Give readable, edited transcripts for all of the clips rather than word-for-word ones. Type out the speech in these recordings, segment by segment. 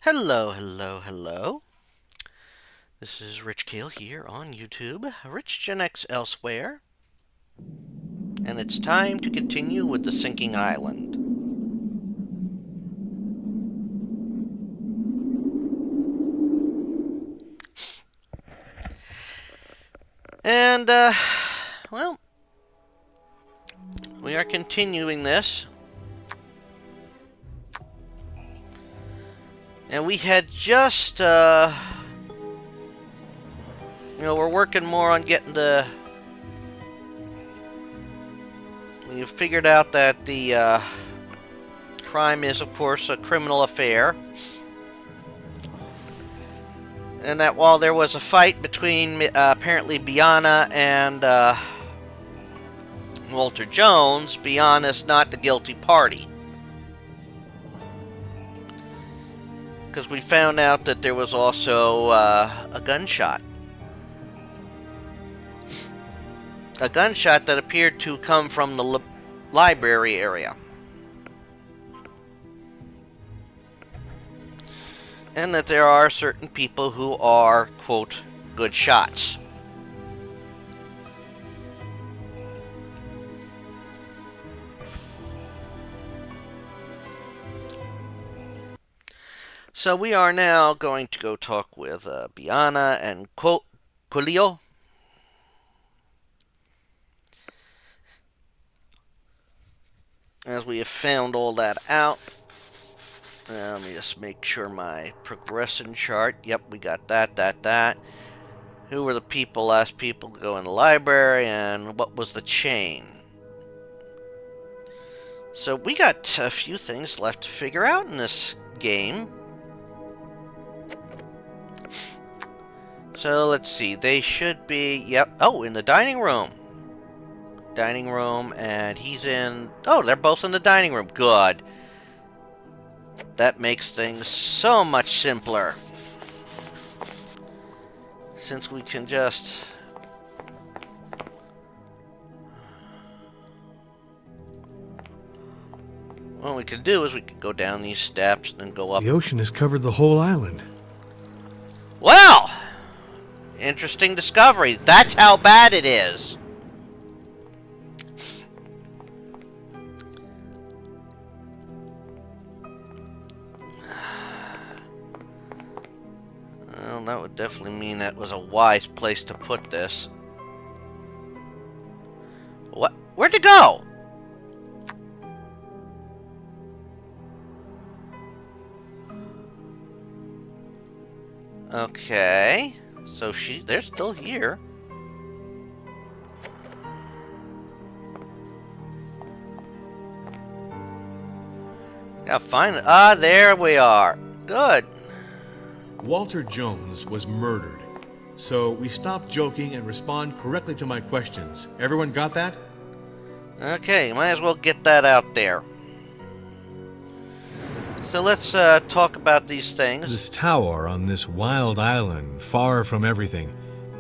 Hello, hello, hello. This is Rich Keel here on YouTube, Rich Gen X elsewhere, and it's time to continue with the sinking island. And, well, we are continuing this, and we had just, we're working more on getting we've figured out that the, crime is, of course, a criminal affair. And that while there was a fight between apparently Biana and Walter Jones, Biana's not the guilty party. Because we found out that there was also a gunshot. A gunshot that appeared to come from the library area. And that there are certain people who are, quote, good shots. So we are now going to go talk with Biana and Colio. As we have found all that out. Let me just make sure my progression chart. Yep, we got that. Who were the last people to go in the library, and what was the chain? So we got a few things left to figure out in this game. So let's see. They should be, yep. Oh, in the dining room. And he's in... Oh, they're both in the dining room. Good. That makes things so much simpler. Since we can just... What we can do is we can go down these steps and then go up. The ocean has covered the whole island. Well! Interesting discovery. That's how bad it is. Well, that would definitely mean that was a wise place to put this. What? Where'd it go? Okay. So they're still here. Gotta find it. Ah, there we are. Good. Walter Jones was murdered. So we stop joking and respond correctly to my questions. Everyone got that? Okay, might as well get that out there. So let's talk about these things. This tower on this wild island, far from everything.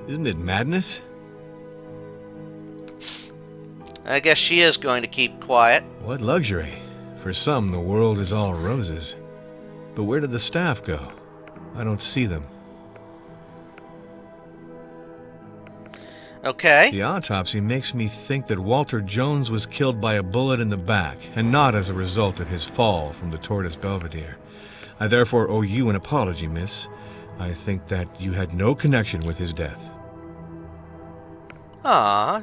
Isn't it madness? I guess she is going to keep quiet. What luxury. For some, the world is all roses. But where did the staff go? I don't see them. Okay. The autopsy makes me think that Walter Jones was killed by a bullet in the back, and not as a result of his fall from the Tortoise Belvedere. I therefore owe you an apology, miss. I think that you had no connection with his death. Ah.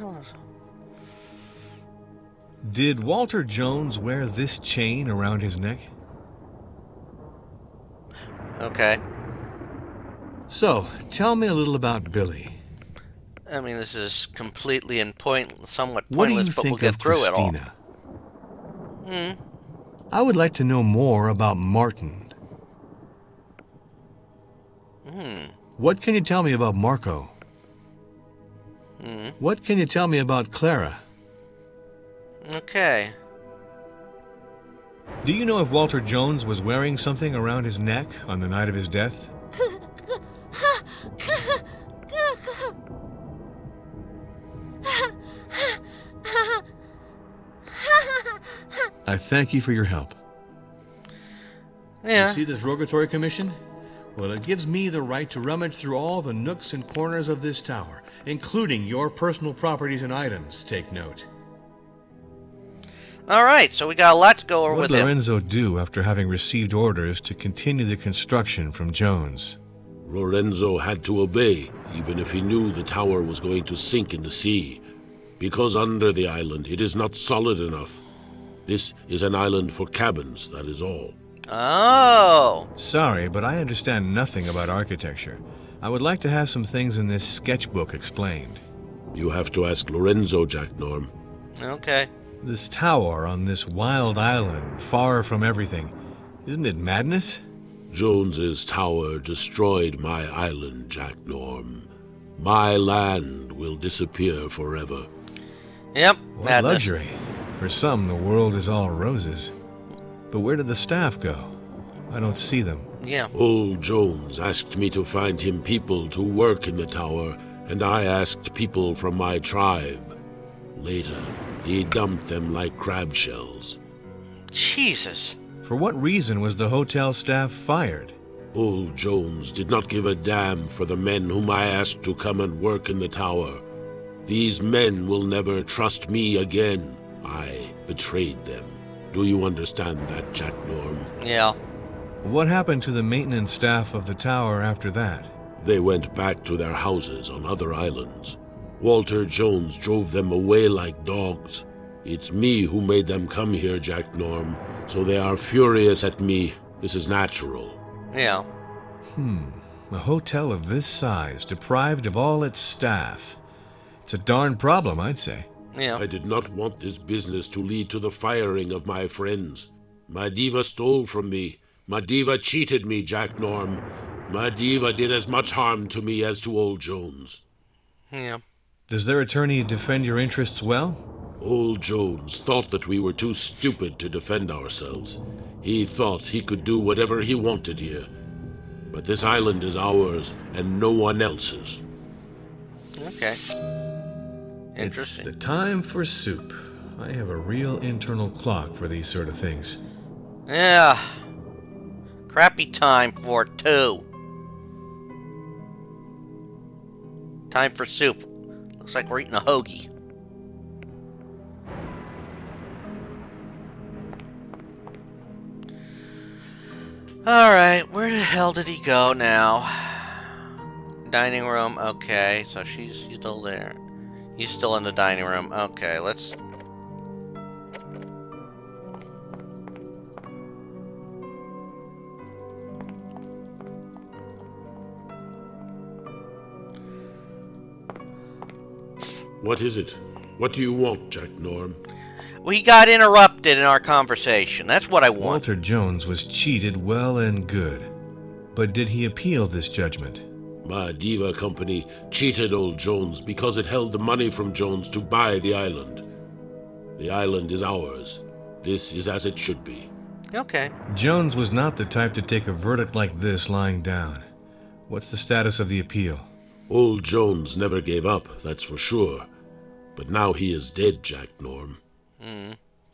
Did Walter Jones wear this chain around his neck? Okay. So, tell me a little about Billy. I mean, this is completely somewhat What do pointless, you but we'll think get of through it all. Christina? I would like to know more about Martin. What can you tell me about Marco? What can you tell me about Clara? Okay. Do you know if Walter Jones was wearing something around his neck on the night of his death? I thank you for your help. Yeah. You see this Rogatory Commission? Well, it gives me the right to rummage through all the nooks and corners of this tower, including your personal properties and items, take note. Alright, so we got a lot to go over What with did him. Lorenzo do after having received orders to continue the construction from Jones? Lorenzo had to obey, even if he knew the tower was going to sink in the sea. Because under the island, it is not solid enough. This is an island for cabins, that is all. Oh. Sorry, but I understand nothing about architecture. I would like to have some things in this sketchbook explained. You have to ask Lorenzo, Jack Norm. Okay. This tower on this wild island, far from everything, isn't it madness? Jones's tower destroyed my island, Jack Norm. My land will disappear forever. Yep. What Madness. luxury. For some, the world is all roses. But where did the staff go? I don't see them. Yeah. Old Jones asked me to find him people to work in the tower, and I asked people from my tribe. Later, he dumped them like crab shells. Jesus. For what reason was the hotel staff fired? Old Jones did not give a damn for the men whom I asked to come and work in the tower. These men will never trust me again. I betrayed them. Do you understand that, Jack Norm? Yeah. What happened to the maintenance staff of the tower after that? They went back to their houses on other islands. Walter Jones drove them away like dogs. It's me who made them come here, Jack Norm. So they are furious at me. This is natural. Yeah. A hotel of this size, deprived of all its staff. It's a darn problem, I'd say. Yeah. I did not want this business to lead to the firing of my friends. Madiva stole from me. Madiva cheated me, Jack Norm. Madiva did as much harm to me as to old Jones. Yeah. Does their attorney defend your interests well? Old Jones thought that we were too stupid to defend ourselves. He thought he could do whatever he wanted here. But this island is ours and no one else's. Okay. It's Interesting. the time for soup. I have a real internal clock for these sort of things. Yeah. Crappy time for it, too. Time for soup. Looks like we're eating a hoagie. Alright, where the hell did he go now? Dining room, okay, so she's still there. He's still in the dining room. Okay, let's... What is it? What do you want, Jack Norm? We got interrupted in our conversation. That's what I want. Walter Jones was cheated well and good. But did he appeal this judgment? Madiva Company cheated old Jones because it held the money from Jones to buy the island. The island is ours. This is as it should be. Okay. Jones was not the type to take a verdict like this lying down. What's the status of the appeal? Old Jones never gave up, that's for sure. But now he is dead, Jack Norm.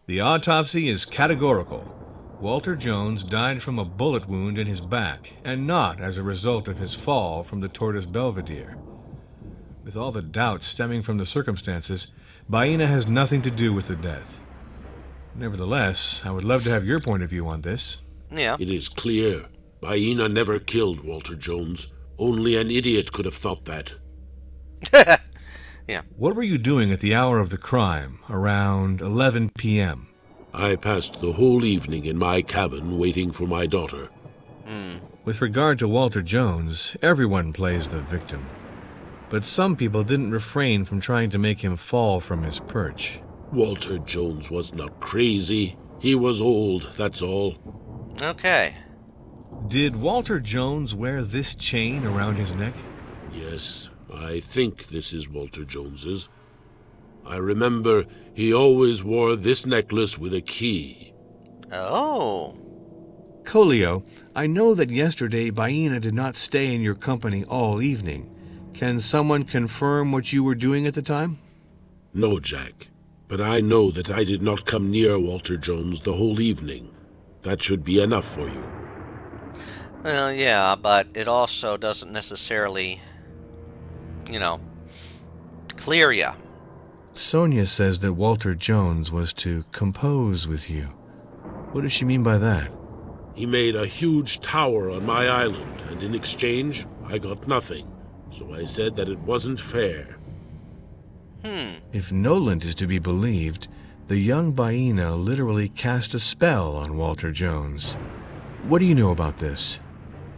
The autopsy is categorical. Walter Jones died from a bullet wound in his back, and not as a result of his fall from the Tortoise Belvedere. With all the doubts stemming from the circumstances, Baena has nothing to do with the death. Nevertheless, I would love to have your point of view on this. Yeah. It is clear. Baena never killed Walter Jones. Only an idiot could have thought that. What were you doing at the hour of the crime, around 11 p.m.? I passed the whole evening in my cabin waiting for my daughter. With regard to Walter Jones, everyone plays the victim. But some people didn't refrain from trying to make him fall from his perch. Walter Jones was not crazy. He was old, that's all. Okay. Did Walter Jones wear this chain around his neck? Yes, I think this is Walter Jones's. I remember he always wore this necklace with a key. Oh. Colio, I know that yesterday Baena did not stay in your company all evening. Can someone confirm what you were doing at the time? No, Jack. But I know that I did not come near Walter Jones the whole evening. That should be enough for you. Well, yeah, but it also doesn't necessarily, you know, clear you. Sonia says that Walter Jones was to compose with you. What does she mean by that? He made a huge tower on my island, and in exchange, I got nothing. So I said that it wasn't fair. If Noland is to be believed, the young Baina literally cast a spell on Walter Jones. What do you know about this?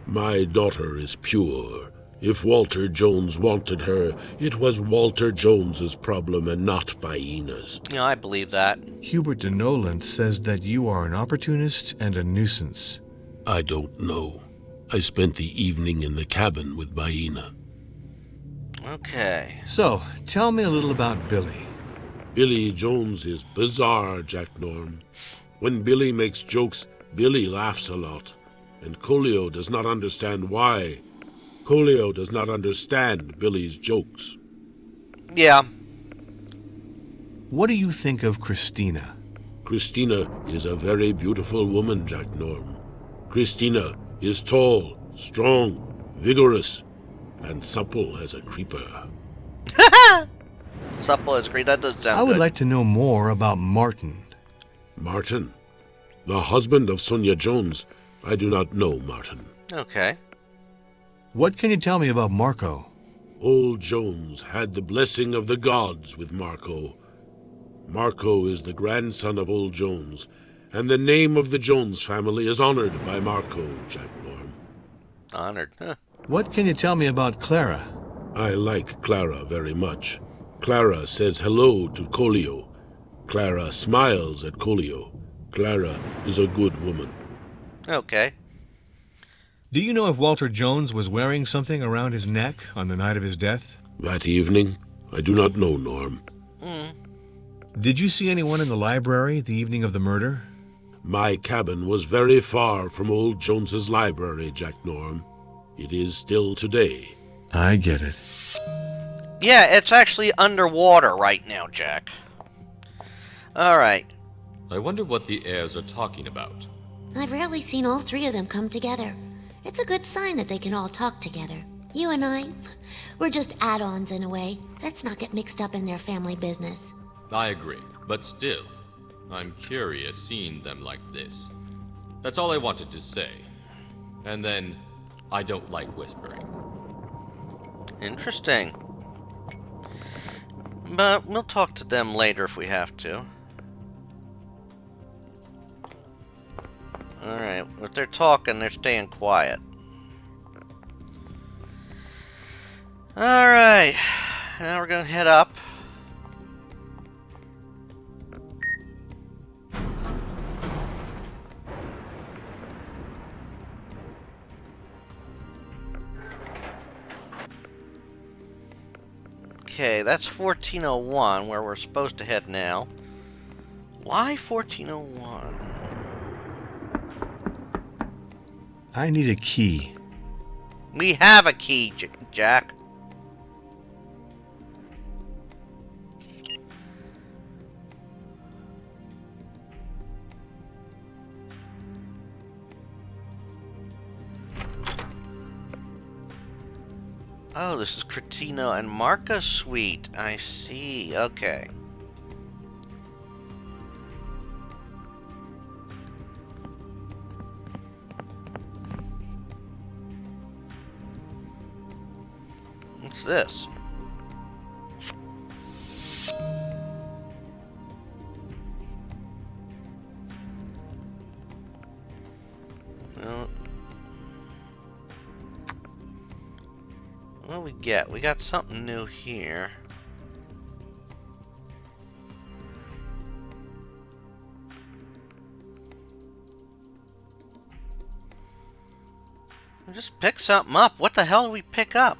My daughter is pure. If Walter Jones wanted her, it was Walter Jones's problem and not Baina's. You know, I believe that. Hubert de Noland says that you are an opportunist and a nuisance. I don't know. I spent the evening in the cabin with Baina. Okay. So, tell me a little about Billy. Billy Jones is bizarre, Jack Norm. When Billy makes jokes, Billy laughs a lot. And Colio does not understand why. Colio does not understand Billy's jokes. Yeah. What do you think of Christina? Christina is a very beautiful woman, Jack Norm. Christina is tall, strong, vigorous, and supple as a creeper. Supple as great. That does sound I would good. like to know more about Martin. Martin, the husband of Sonia Jones. I do not know Martin. Okay. What can you tell me about Marco? Old Jones had the blessing of the gods with Marco. Marco is the grandson of Old Jones, and the name of the Jones family is honored by Marco, Jack Norm. Honored. Huh. What can you tell me about Clara? I like Clara very much. Clara says hello to Colio. Clara smiles at Colio. Clara is a good woman. Okay. Do you know if Walter Jones was wearing something around his neck on the night of his death? That evening, I do not know, Norm. Did you see anyone in the library the evening of the murder? My cabin was very far from Old Jones's library, Jack Norm. It is still today. I get it. Yeah, it's actually underwater right now, Jack. Alright. I wonder what the heirs are talking about. I've rarely seen all three of them come together. It's a good sign that they can all talk together. You and I, we're just add-ons in a way. Let's not get mixed up in their family business. I agree, but still, I'm curious seeing them like this. That's all I wanted to say. And then, I don't like whispering. Interesting. But we'll talk to them later if we have to. Alright, if they're talking, they're staying quiet. Alright, now we're gonna head up. Okay, that's 1401, where we're supposed to head now. Why 1401? I need a key. We have a key, Jack. Oh, this is Cretino and Marca Suite. I see. Okay. What's this? Well, what do we get? We got something new here. We just pick something up. What the hell did we pick up?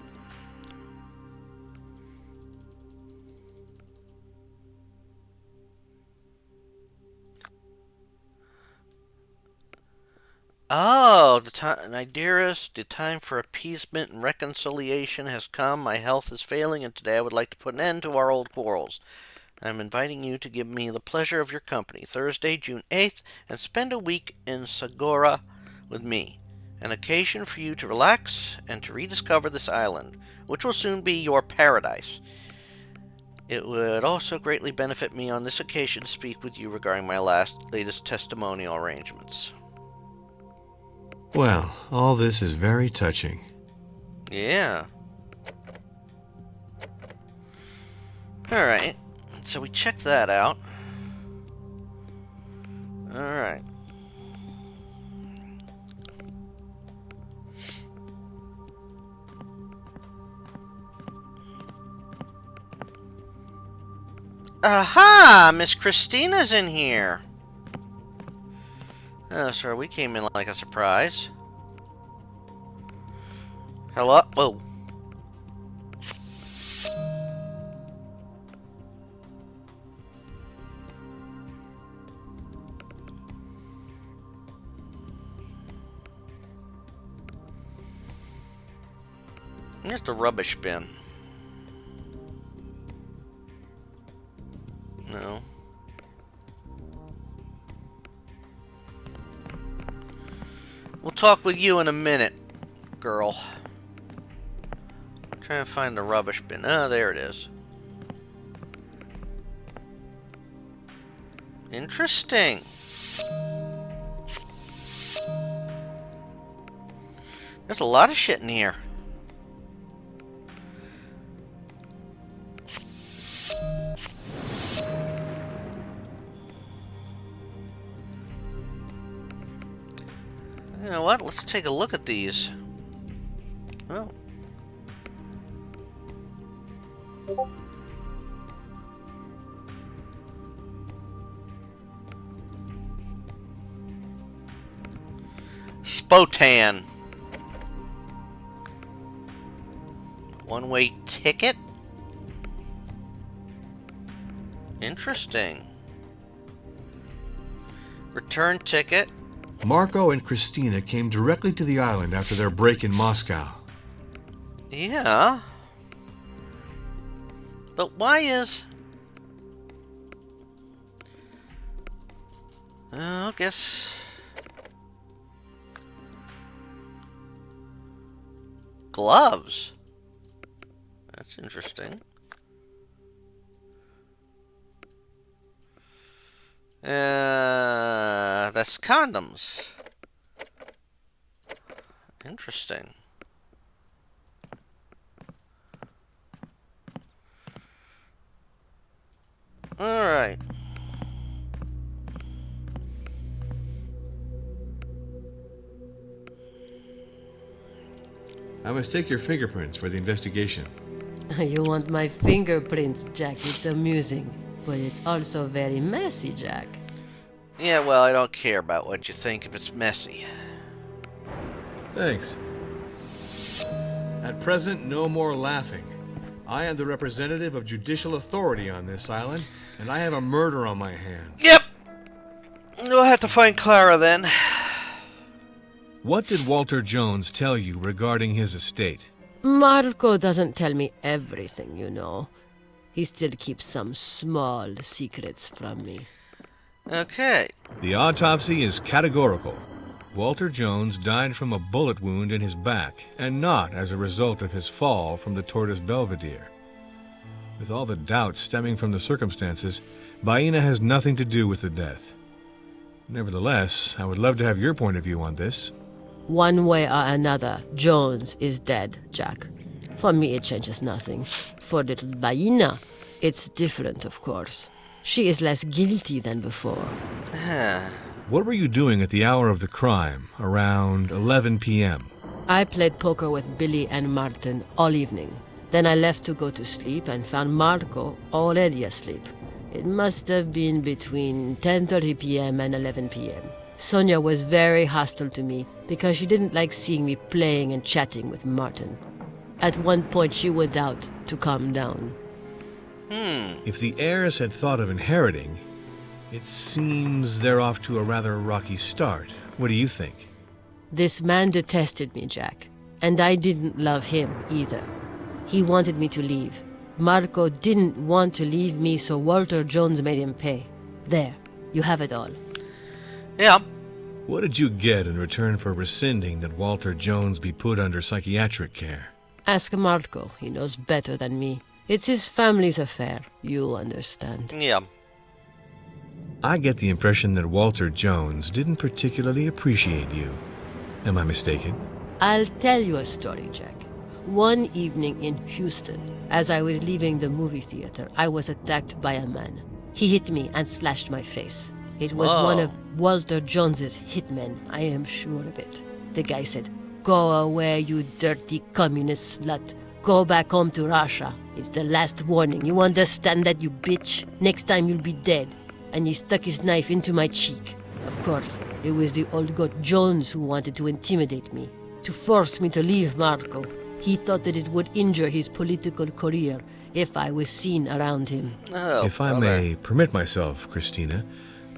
Oh, my dearest, the time for appeasement and reconciliation has come. My health is failing, and today I would like to put an end to our old quarrels. I'm inviting you to give me the pleasure of your company Thursday, June 8th, and spend a week in Sagora with me. An occasion for you to relax and to rediscover this island, which will soon be your paradise. It would also greatly benefit me on this occasion to speak with you regarding my latest testimonial arrangements. Well, all this is very touching. Yeah. Alright, so we checked that out. Alright. Aha! Miss Christina's in here! Oh, sorry, we came in like a surprise. Hello? Whoa. Here's the rubbish bin. No. We'll talk with you in a minute, girl. I'm trying to find the rubbish bin. Oh, there it is. Interesting. There's a lot of shit in here. You know what? Let's take a look at these. Oh. Spotan. One-way ticket? Interesting. Return ticket. Marco and Christina came directly to the island after their break in Moscow. Yeah. But why is... I guess... Gloves. That's interesting. That's condoms. Interesting. All right. I must take your fingerprints for the investigation. You want my fingerprints, Jack? It's amusing, but it's also very messy, Jack. Yeah, well, I don't care about what you think if it's messy. Thanks. At present, no more laughing. I am the representative of judicial authority on this island, and I have a murder on my hands. Yep. We'll have to find Clara then. What did Walter Jones tell you regarding his estate? Marco doesn't tell me everything, you know. He still keeps some small secrets from me. Okay. The autopsy is categorical. Walter Jones died from a bullet wound in his back, and not as a result of his fall from the Tortoise Belvedere. With all the doubts stemming from the circumstances, Baena has nothing to do with the death. Nevertheless, I would love to have your point of view on this. One way or another, Jones is dead, Jack. For me, it changes nothing. For little Baena, it's different, of course. She is less guilty than before. What were you doing at the hour of the crime, around 11 p.m.? I played poker with Billy and Martin all evening. Then I left to go to sleep and found Marco already asleep. It must have been between 10:30 p.m. and 11 p.m. Sonia was very hostile to me because she didn't like seeing me playing and chatting with Martin. At one point, she went out to calm down. If the heirs had thought of inheriting, it seems they're off to a rather rocky start. What do you think? This man detested me, Jack, and I didn't love him either. He wanted me to leave. Marco didn't want to leave me, so Walter Jones made him pay. There, you have it all. Yeah. What did you get in return for rescinding that Walter Jones be put under psychiatric care? Ask Marco. He knows better than me. It's his family's affair. You'll understand. Yeah. I get the impression that Walter Jones didn't particularly appreciate you. Am I mistaken? I'll tell you a story, Jack. One evening in Houston, as I was leaving the movie theater, I was attacked by a man. He hit me and slashed my face. It was one of Walter Jones's hitmen, I am sure of it. The guy said, "Go away, you dirty communist slut. Go back home to Russia. It's the last warning. You understand that, you bitch? Next time you'll be dead." And he stuck his knife into my cheek. Of course, it was the old goat Jones who wanted to intimidate me, to force me to leave Marco. He thought that it would injure his political career if I was seen around him. Oh, If I may permit myself, Christina,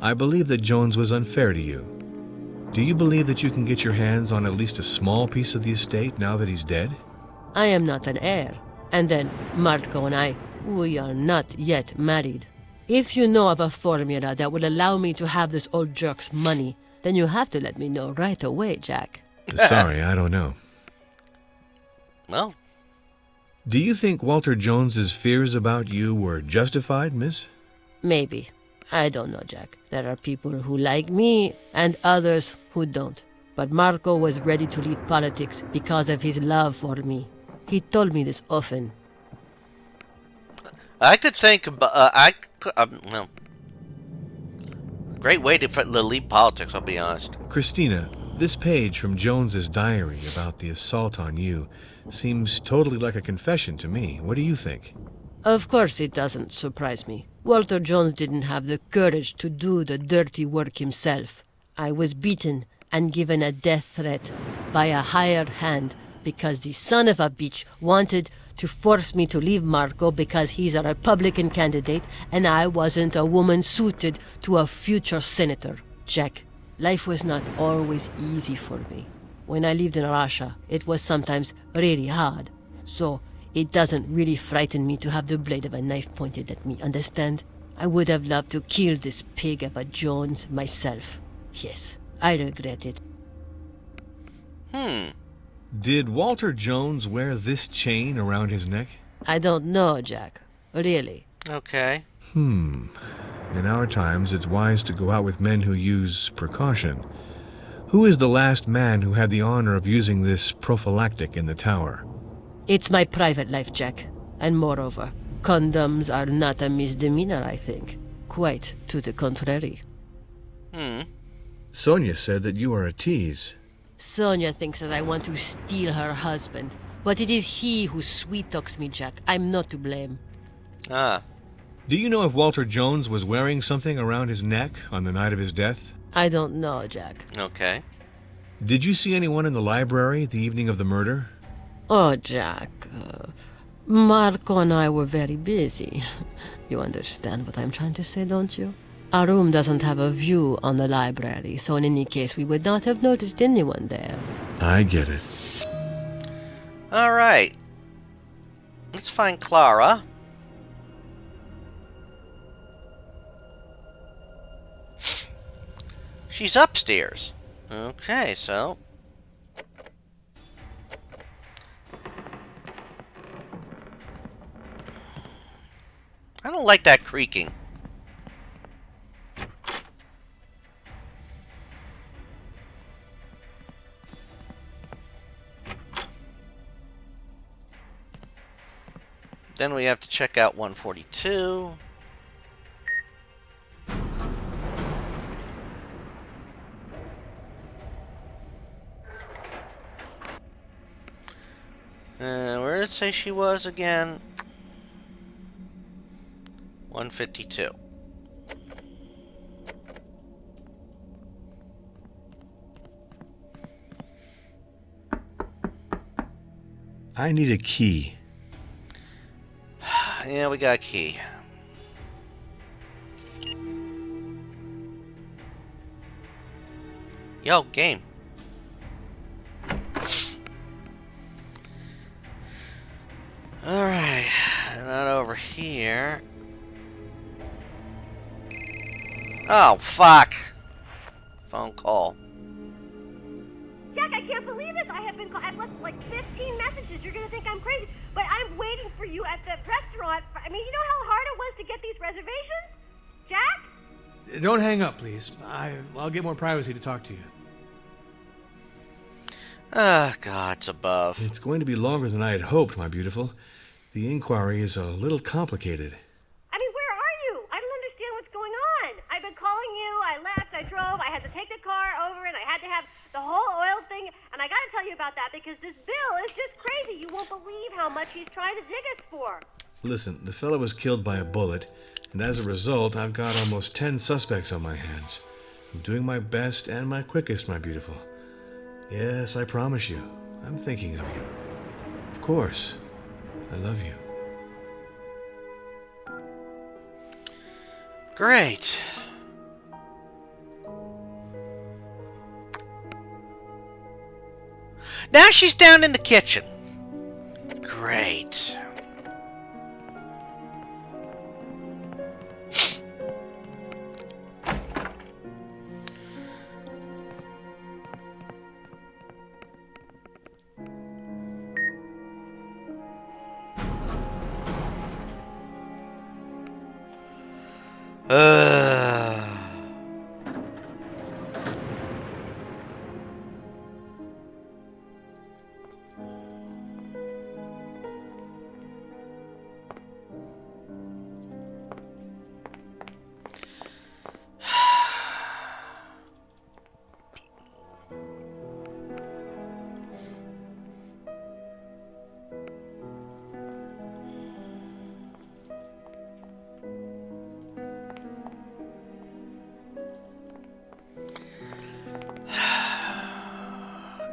I believe that Jones was unfair to you. Do you believe that you can get your hands on at least a small piece of the estate now that he's dead? I am not an heir. And then, Marco and I, we are not yet married. If you know of a formula that will allow me to have this old jerk's money, then you have to let me know right away, Jack. Sorry, I don't know. Well, Do you think Walter Jones's fears about you were justified, miss? Maybe. I don't know, Jack. There are people who like me and others who don't. But Marco was ready to leave politics because of his love for me. He told me this often. I could think about. Well, great way to leave politics. I'll be honest. Christina, this page from Jones's diary about the assault on you seems totally like a confession to me. What do you think? Of course it doesn't surprise me. Walter Jones didn't have the courage to do the dirty work himself. I was beaten and given a death threat by a hired hand because the son of a bitch wanted to force me to leave Marco because he's a Republican candidate and I wasn't a woman suited to a future senator. Jack, life was not always easy for me. When I lived in Russia, it was sometimes really hard. So it doesn't really frighten me to have the blade of a knife pointed at me, understand? I would have loved to kill this pig of a Jones myself. Yes, I regret it. Did Walter Jones wear this chain around his neck? I don't know, Jack. Really. Okay. In our times, it's wise to go out with men who use precaution. Who is the last man who had the honor of using this prophylactic in the tower? It's my private life, Jack. And moreover, condoms are not a misdemeanor, I think. Quite to the contrary. Sonia said that you are a tease. Sonia thinks that I want to steal her husband. But it is he who sweet-talks me, Jack. I'm not to blame. Ah. Do you know if Walter Jones was wearing something around his neck on the night of his death? I don't know, Jack. Okay. Did you see anyone in the library the evening of the murder? Oh, Jack. Marco and I were very busy. You understand what I'm trying to say, don't you? Our room doesn't have a view on the library, so in any case, we would not have noticed anyone there. I get it. All right. Let's find Clara. She's upstairs. Okay, so. I don't like that creaking. Then we have to check out 142. Where did it say she was again? 152. I need a key. Yeah, we got a key. Yo, game. Alright, not over here. Oh, fuck. Phone call. Jack, I can't believe this. I've left like 15 messages. You're gonna think I'm crazy. But I'm waiting for you at the restaurant. I mean, you know how hard it was to get these reservations? Jack? Don't hang up, please. I'll get more privacy to talk to you. Ah, God's above. It's going to be longer than I had hoped, my beautiful. The inquiry is a little complicated. I mean, where are you? I don't understand what's going on. I've been calling you. I left. I drove. I had to take the car over, and I had to have the whole oil thing. And I got to tell you about that because this bill is just crazy. You won't believe how much he's trying to dig us for. Listen, the fellow was killed by a bullet, and as a result, I've got almost 10 suspects on my hands. I'm doing my best and my quickest, my beautiful. Yes, I promise you, I'm thinking of you. Of course, I love you. Great. Now she's down in the kitchen. Great.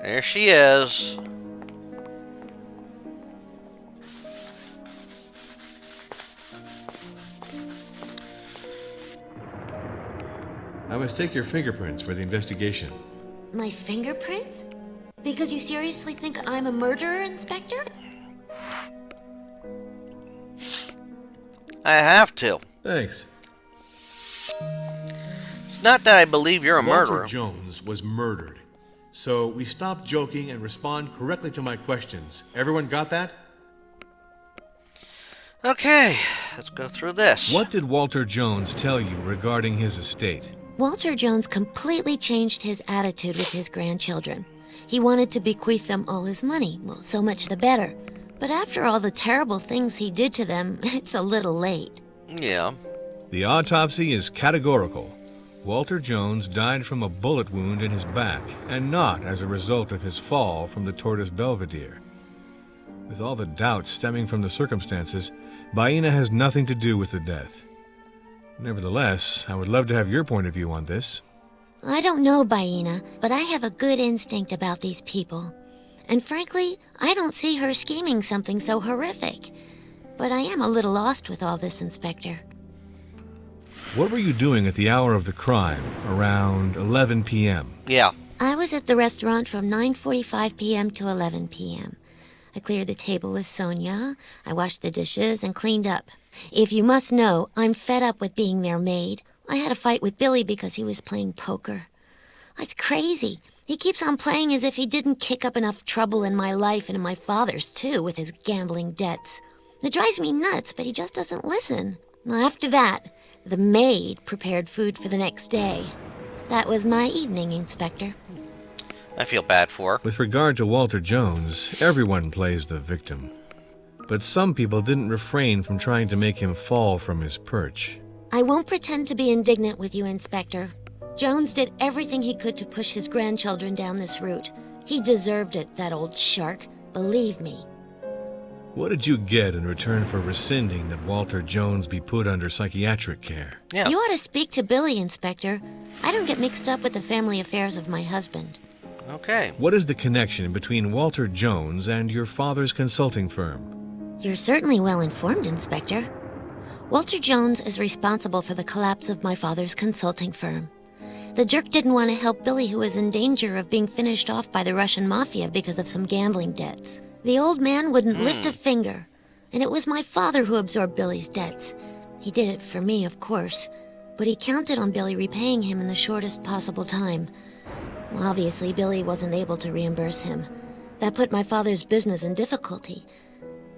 There she is. I must take your fingerprints for the investigation. My fingerprints? Because you seriously think I'm a murderer, Inspector? I have to. Thanks. It's not that I believe you're a murderer. Walter Jones was murdered. So we stop joking and respond correctly to my questions. Everyone got that? Okay, let's go through this. What did Walter Jones tell you regarding his estate? Walter Jones completely changed his attitude with his grandchildren. He wanted to bequeath them all his money. Well, so much the better. But after all the terrible things he did to them, it's a little late. Yeah. The autopsy is categorical. Walter Jones died from a bullet wound in his back, and not as a result of his fall from the Tortoise Belvedere. With all the doubts stemming from the circumstances, Baena has nothing to do with the death. Nevertheless, I would love to have your point of view on this. I don't know, Baena, but I have a good instinct about these people. And frankly, I don't see her scheming something so horrific. But I am a little lost with all this, Inspector. What were you doing at the hour of the crime, around 11 p.m.? Yeah. I was at the restaurant from 9:45 p.m. to 11 p.m. I cleared the table with Sonia, I washed the dishes, and cleaned up. If you must know, I'm fed up with being their maid. I had a fight with Billy because he was playing poker. It's crazy. He keeps on playing as if he didn't kick up enough trouble in my life and in my father's, too, with his gambling debts. It drives me nuts, but he just doesn't listen. After that, the maid prepared food for the next day. That was my evening, Inspector. I feel bad for her. With regard to Walter Jones, everyone plays the victim. But some people didn't refrain from trying to make him fall from his perch. I won't pretend to be indignant with you, Inspector. Jones did everything he could to push his grandchildren down this route. He deserved it, that old shark. Believe me. What did you get in return for rescinding that Walter Jones be put under psychiatric care? Yeah. You ought to speak to Billy, Inspector. I don't get mixed up with the family affairs of my husband. Okay. What is the connection between Walter Jones and your father's consulting firm? You're certainly well informed, Inspector. Walter Jones is responsible for the collapse of my father's consulting firm. The jerk didn't want to help Billy, who was in danger of being finished off by the Russian mafia because of some gambling debts. The old man wouldn't lift a finger, and it was my father who absorbed Billy's debts. He did it for me, of course, but he counted on Billy repaying him in the shortest possible time. Obviously, Billy wasn't able to reimburse him. That put my father's business in difficulty.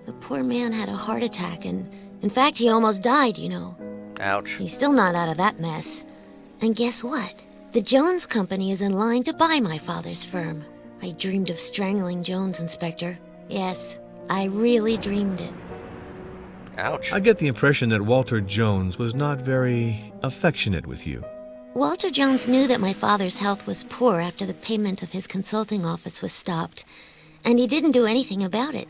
The poor man had a heart attack, and in fact, he almost died, you know. Ouch. He's still not out of that mess. And guess what? The Jones Company is in line to buy my father's firm. I dreamed of strangling Jones, Inspector. Yes, I really dreamed it. Ouch. I get the impression that Walter Jones was not very affectionate with you. Walter Jones knew that my father's health was poor after the payment of his consulting office was stopped, and he didn't do anything about it.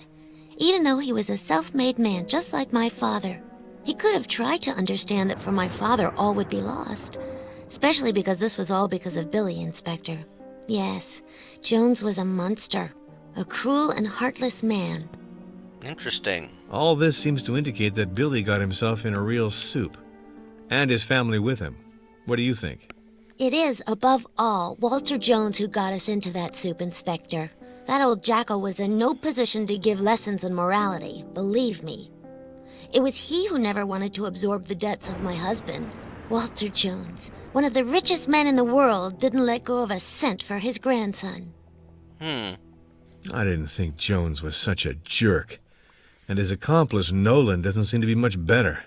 Even though he was a self-made man just like my father, he could have tried to understand that for my father all would be lost, especially because this was all because of Billy, Inspector. Yes, Jones was a monster, a cruel and heartless man. Interesting. All this seems to indicate that Billy got himself in a real soup, and his family with him. What do you think? It is, above all, Walter Jones who got us into that soup, Inspector. That old jackal was in no position to give lessons in morality, believe me. It was he who never wanted to absorb the debts of my husband. Walter Jones, one of the richest men in the world, didn't let go of a cent for his grandson. I didn't think Jones was such a jerk. And his accomplice, Nolan, doesn't seem to be much better.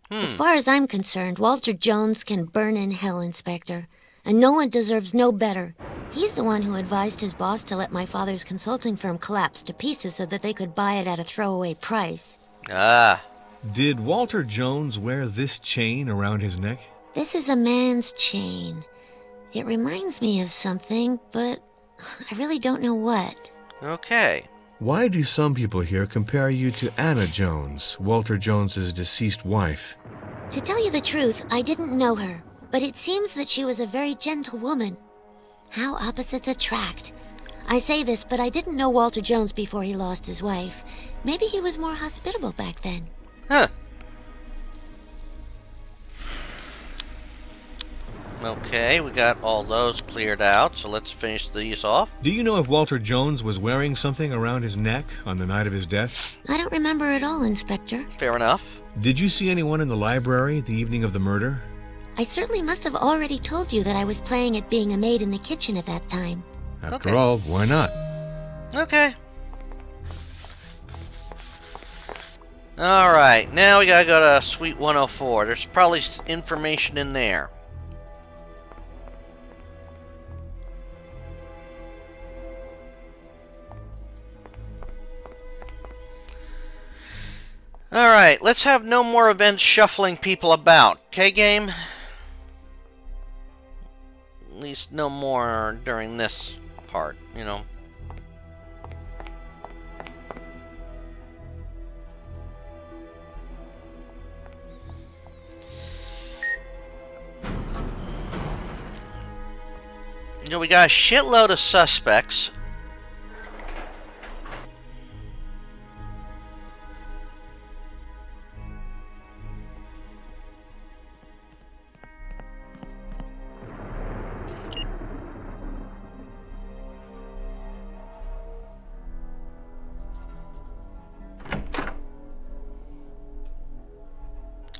As far as I'm concerned, Walter Jones can burn in hell, Inspector. And Nolan deserves no better. He's the one who advised his boss to let my father's consulting firm collapse to pieces so that they could buy it at a throwaway price. Ah. Did Walter Jones wear this chain around his neck? This is a man's chain. It reminds me of something, but I really don't know what. Okay. Why do some people here compare you to Anna Jones, Walter Jones's deceased wife? To tell you the truth, I didn't know her, but it seems that she was a very gentle woman. How opposites attract. I say this, but I didn't know Walter Jones before he lost his wife. Maybe he was more hospitable back then. Huh. Okay, we got all those cleared out, so let's finish these off. Do you know if Walter Jones was wearing something around his neck on the night of his death? I don't remember at all, Inspector. Fair enough. Did you see anyone in the library the evening of the murder? I certainly must have already told you that I was playing at being a maid in the kitchen at that time. After Okay. all, why not? Okay. Alright, now we gotta go to Suite 104. There's probably information in there. Alright, let's have no more events shuffling people about. Okay, game? At least no more during this part, you know. You know, we got a shitload of suspects.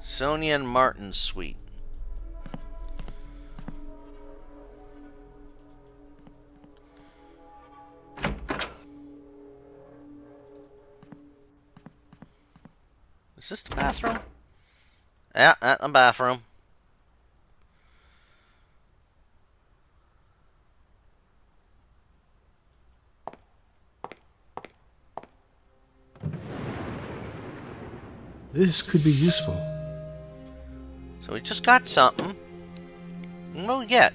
Sonia and Martin's suite. Is this the bathroom? Yeah, that's the bathroom. This could be useful. So we just got something. What do we get?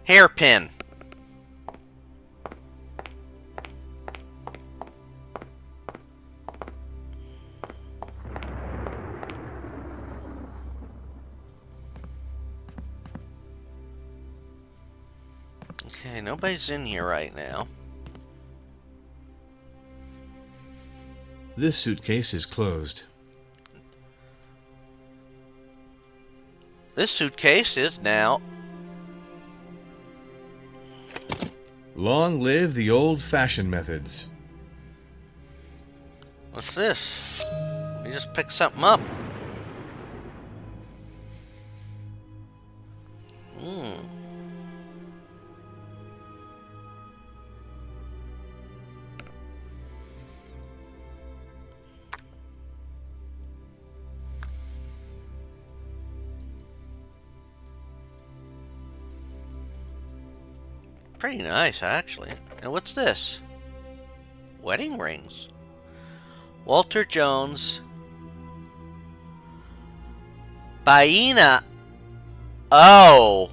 Hairpin. Okay, nobody's in here right now. This suitcase is closed. This suitcase is now... Long live the old-fashioned methods. What's this? We just picked something up. Pretty nice, actually. And what's this? Wedding rings. Walter Jones. Baina. Oh.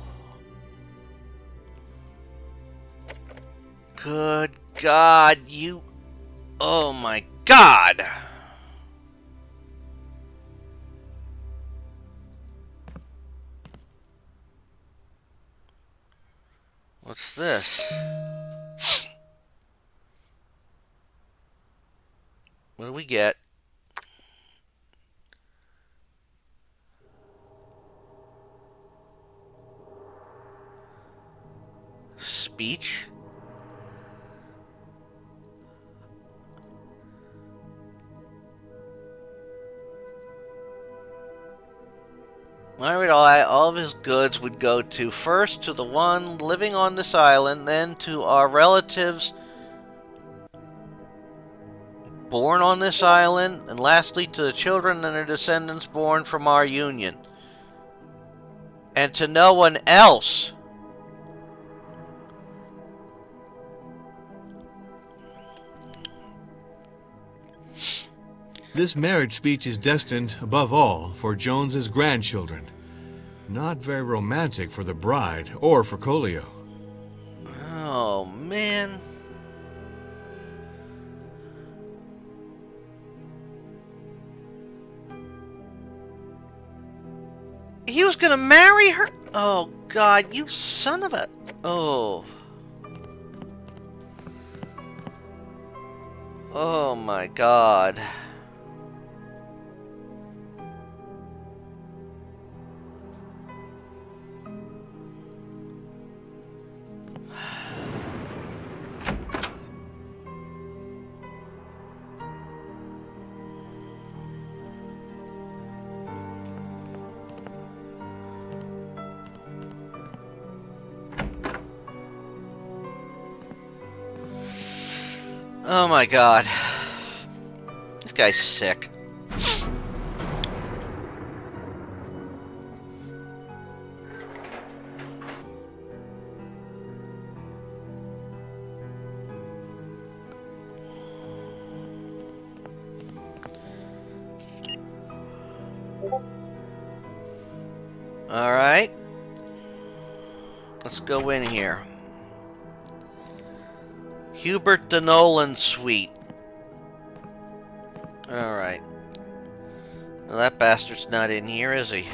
Good God, you... Oh my God. What's this? What do we get? Speech? All of his goods would go to first to the one living on this island, then to our relatives born on this island, and lastly to the children and their descendants born from our union. And to no one else. This marriage speech is destined, above all, for Jones's grandchildren. Not very romantic for the bride or for Colio. Oh, man. He was gonna marry her? Oh, God, you son of a... Oh. Oh, my God. Oh my God. This guy's sick. All right. Let's go in here. Hubert de Nolan suite. Alright. Well, that bastard's not in here, is he?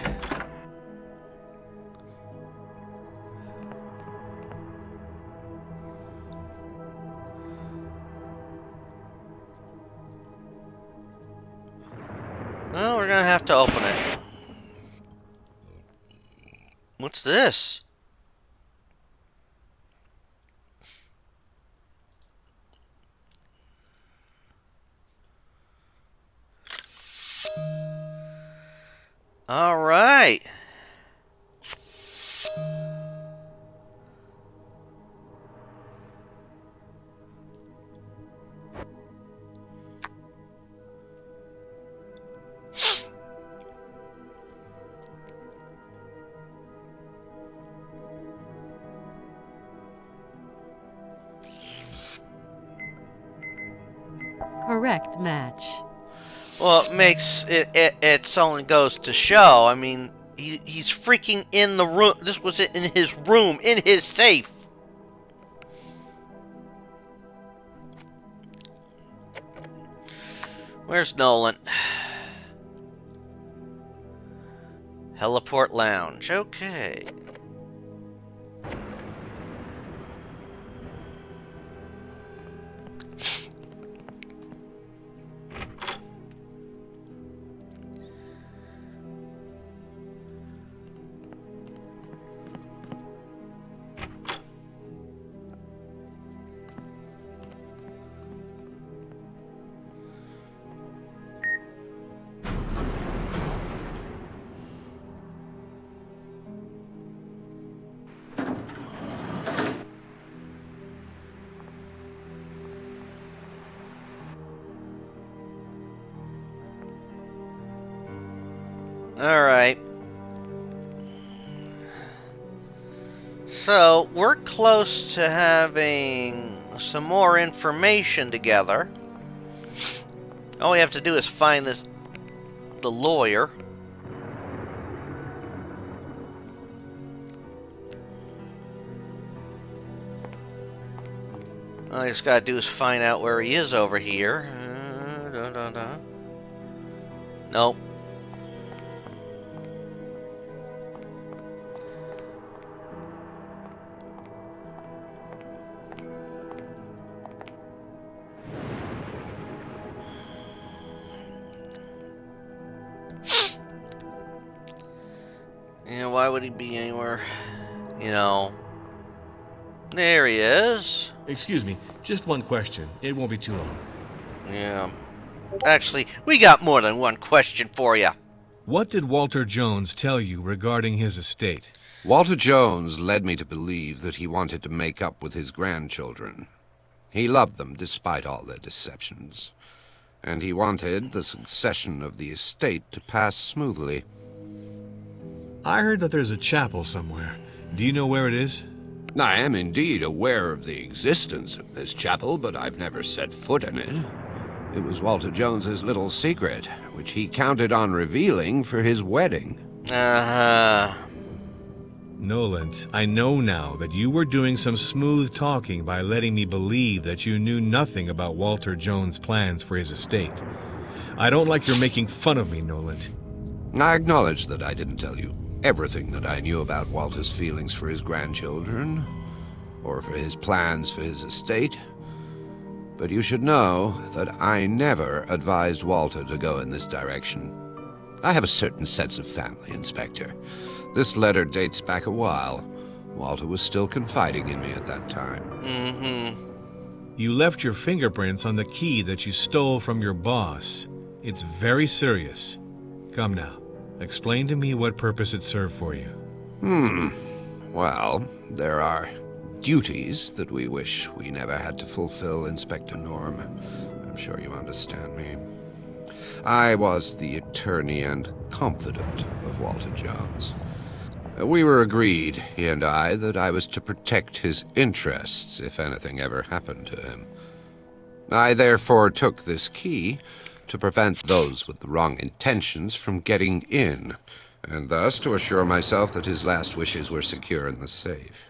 Well, we're gonna have to open it. What's this? All right. Correct match. Well, it makes it only goes to show. I mean, he's freaking in the room. This was in his room, in his safe. Where's Nolan? Heliport Lounge. Okay. All right. So, we're close to having some more information together. All we have to do is find the lawyer. All I just gotta do is find out where he is over here. Nope. Why would he be anywhere? There he is. Excuse me, just one question. It won't be too long. Yeah. Actually, we got more than one question for you. What did Walter Jones tell you regarding his estate? Walter Jones led me to believe that he wanted to make up with his grandchildren. He loved them despite all their deceptions. And he wanted the succession of the estate to pass smoothly. I heard that there's a chapel somewhere. Do you know where it is? I am indeed aware of the existence of this chapel, but I've never set foot in it. It was Walter Jones's little secret, which he counted on revealing for his wedding. Uh-huh. Noland, I know now that you were doing some smooth talking by letting me believe that you knew nothing about Walter Jones' plans for his estate. I don't like your making fun of me, Noland. I acknowledge that I didn't tell you everything that I knew about Walter's feelings for his grandchildren, or for his plans for his estate. But you should know that I never advised Walter to go in this direction. I have a certain sense of family, Inspector. This letter dates back a while. Walter was still confiding in me at that time. Mm-hmm. You left your fingerprints on the key that you stole from your boss. It's very serious. Come now. Explain to me what purpose it served for you. Well, there are duties that we wish we never had to fulfill, Inspector Norm. I'm sure you understand me. I was the attorney and confidant of Walter Jones. We were agreed, he and I, that I was to protect his interests if anything ever happened to him. I therefore took this key to prevent those with the wrong intentions from getting in, and thus to assure myself that his last wishes were secure in the safe.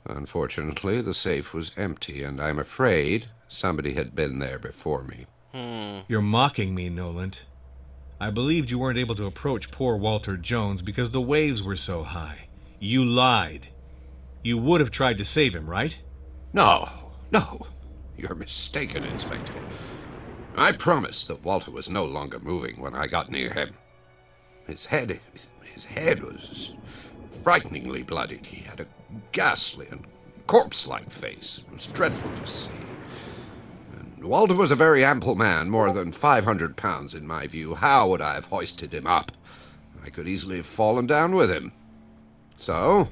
Unfortunately, the safe was empty, and I'm afraid somebody had been there before me. You're mocking me, Noland. I believed you weren't able to approach poor Walter Jones because the waves were so high. You lied. You would have tried to save him, right? No. You're mistaken, Inspector. I promise that Walter was no longer moving when I got near him. His head was frighteningly bloodied. He had a ghastly and corpse-like face. It was dreadful to see. And Walter was a very ample man, more than 500 pounds in my view. How would I have hoisted him up? I could easily have fallen down with him. So,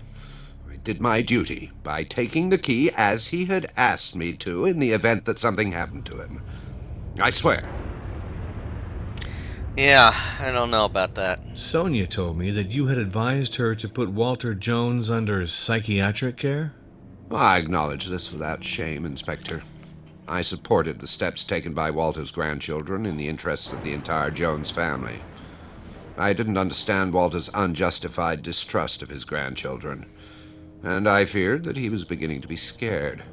I did my duty by taking the key as he had asked me to in the event that something happened to him. I swear. Yeah, I don't know about that. Sonia told me that you had advised her to put Walter Jones under psychiatric care? I acknowledge this without shame, Inspector. I supported the steps taken by Walter's grandchildren in the interests of the entire Jones family. I didn't understand Walter's unjustified distrust of his grandchildren, and I feared that he was beginning to be scared.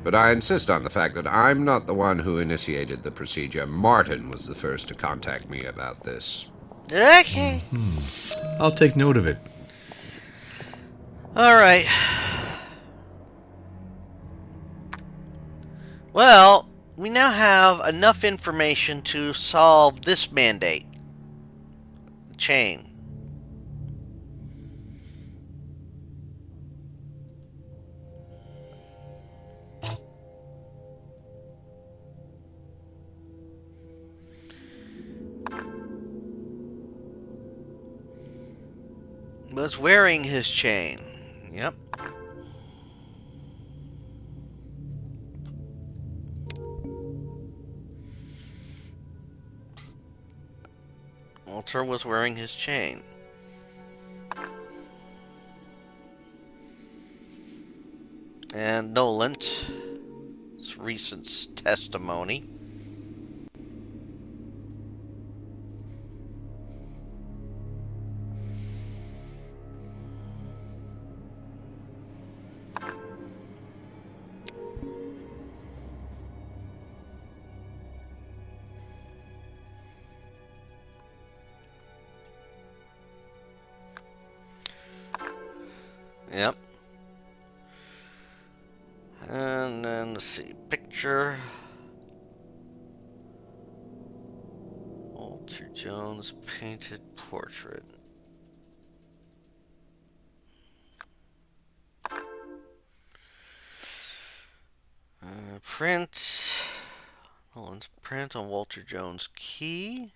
But I insist on the fact that I'm not the one who initiated the procedure. Martin was the first to contact me about this. Okay. I'll take note of it. All right. Well, we now have enough information to solve this mandate. Chain. Was wearing his chain. Yep. Walter was wearing his chain. And Nolan's recent testimony. Yep. And then let's see, picture. Walter Jones painted portrait. Print. Nolan's print on Walter Jones' key.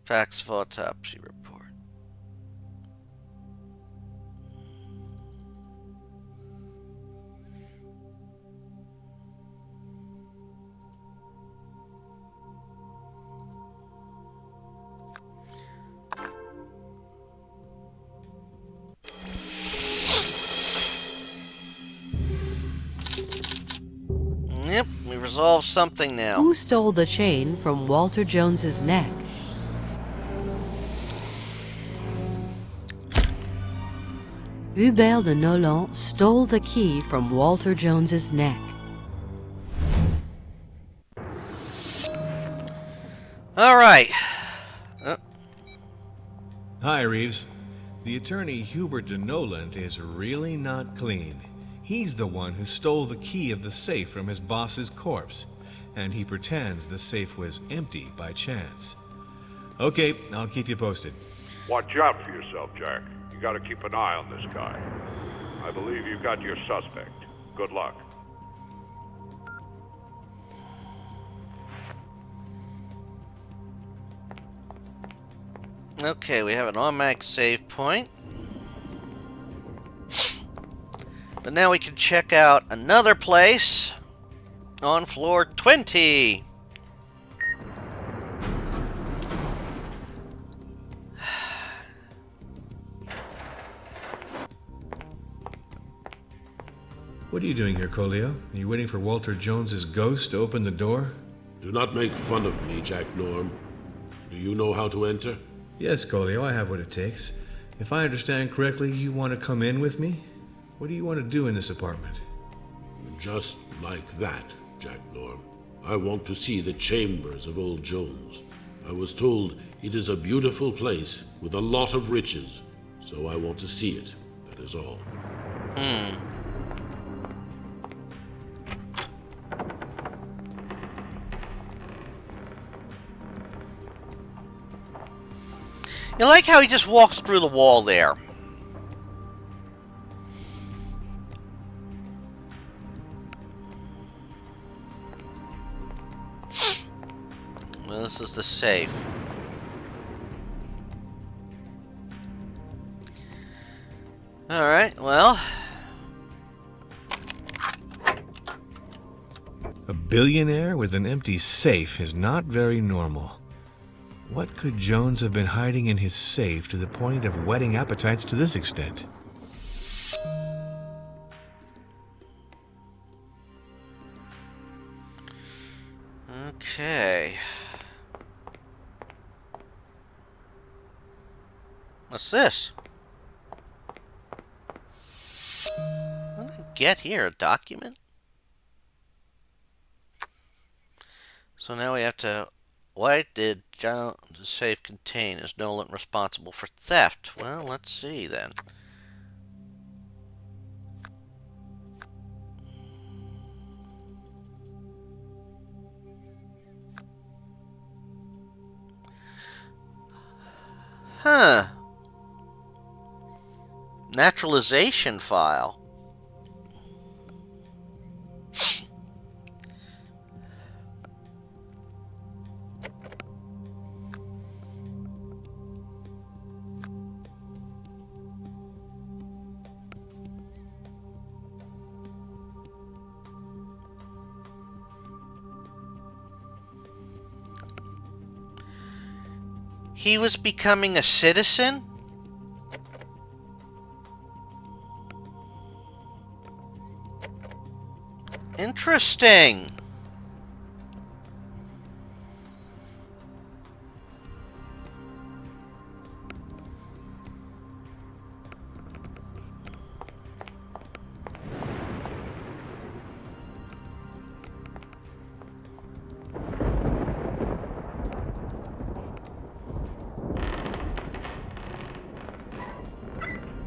Facts of autopsy report. Yep, we resolved something now. Who stole the chain from Walter Jones's neck? Hubert de Nolan stole the key from Walter Jones's neck. All right. Hi, Reeves. The attorney Hubert de Noland is really not clean. He's the one who stole the key of the safe from his boss's corpse, and he pretends the safe was empty by chance. Okay, I'll keep you posted. Watch out for yourself, Jack. You gotta keep an eye on this guy. I believe you've got your suspect. Good luck. Okay, we have an automatic save point. But now we can check out another place on floor 20. What are you doing here, Colio? Are you waiting for Walter Jones's ghost to open the door? Do not make fun of me, Jack Norm. Do you know how to enter? Yes, Colio, I have what it takes. If I understand correctly, you want to come in with me? What do you want to do in this apartment? Just like that, Jack Norm. I want to see the chambers of old Jones. I was told it is a beautiful place with a lot of riches, so I want to see it. That is all. You like how he just walks through the wall there. Well, this is the safe. Alright, well. A billionaire with an empty safe is not very normal. What could Jones have been hiding in his safe to the point of whetting appetites to this extent? Okay. What's this? What did I get here? A document? So now we have to... What did Jones' safe contain? Is Nolan responsible for theft? Well, let's see then. Huh. Naturalization file. He was becoming a citizen? Interesting.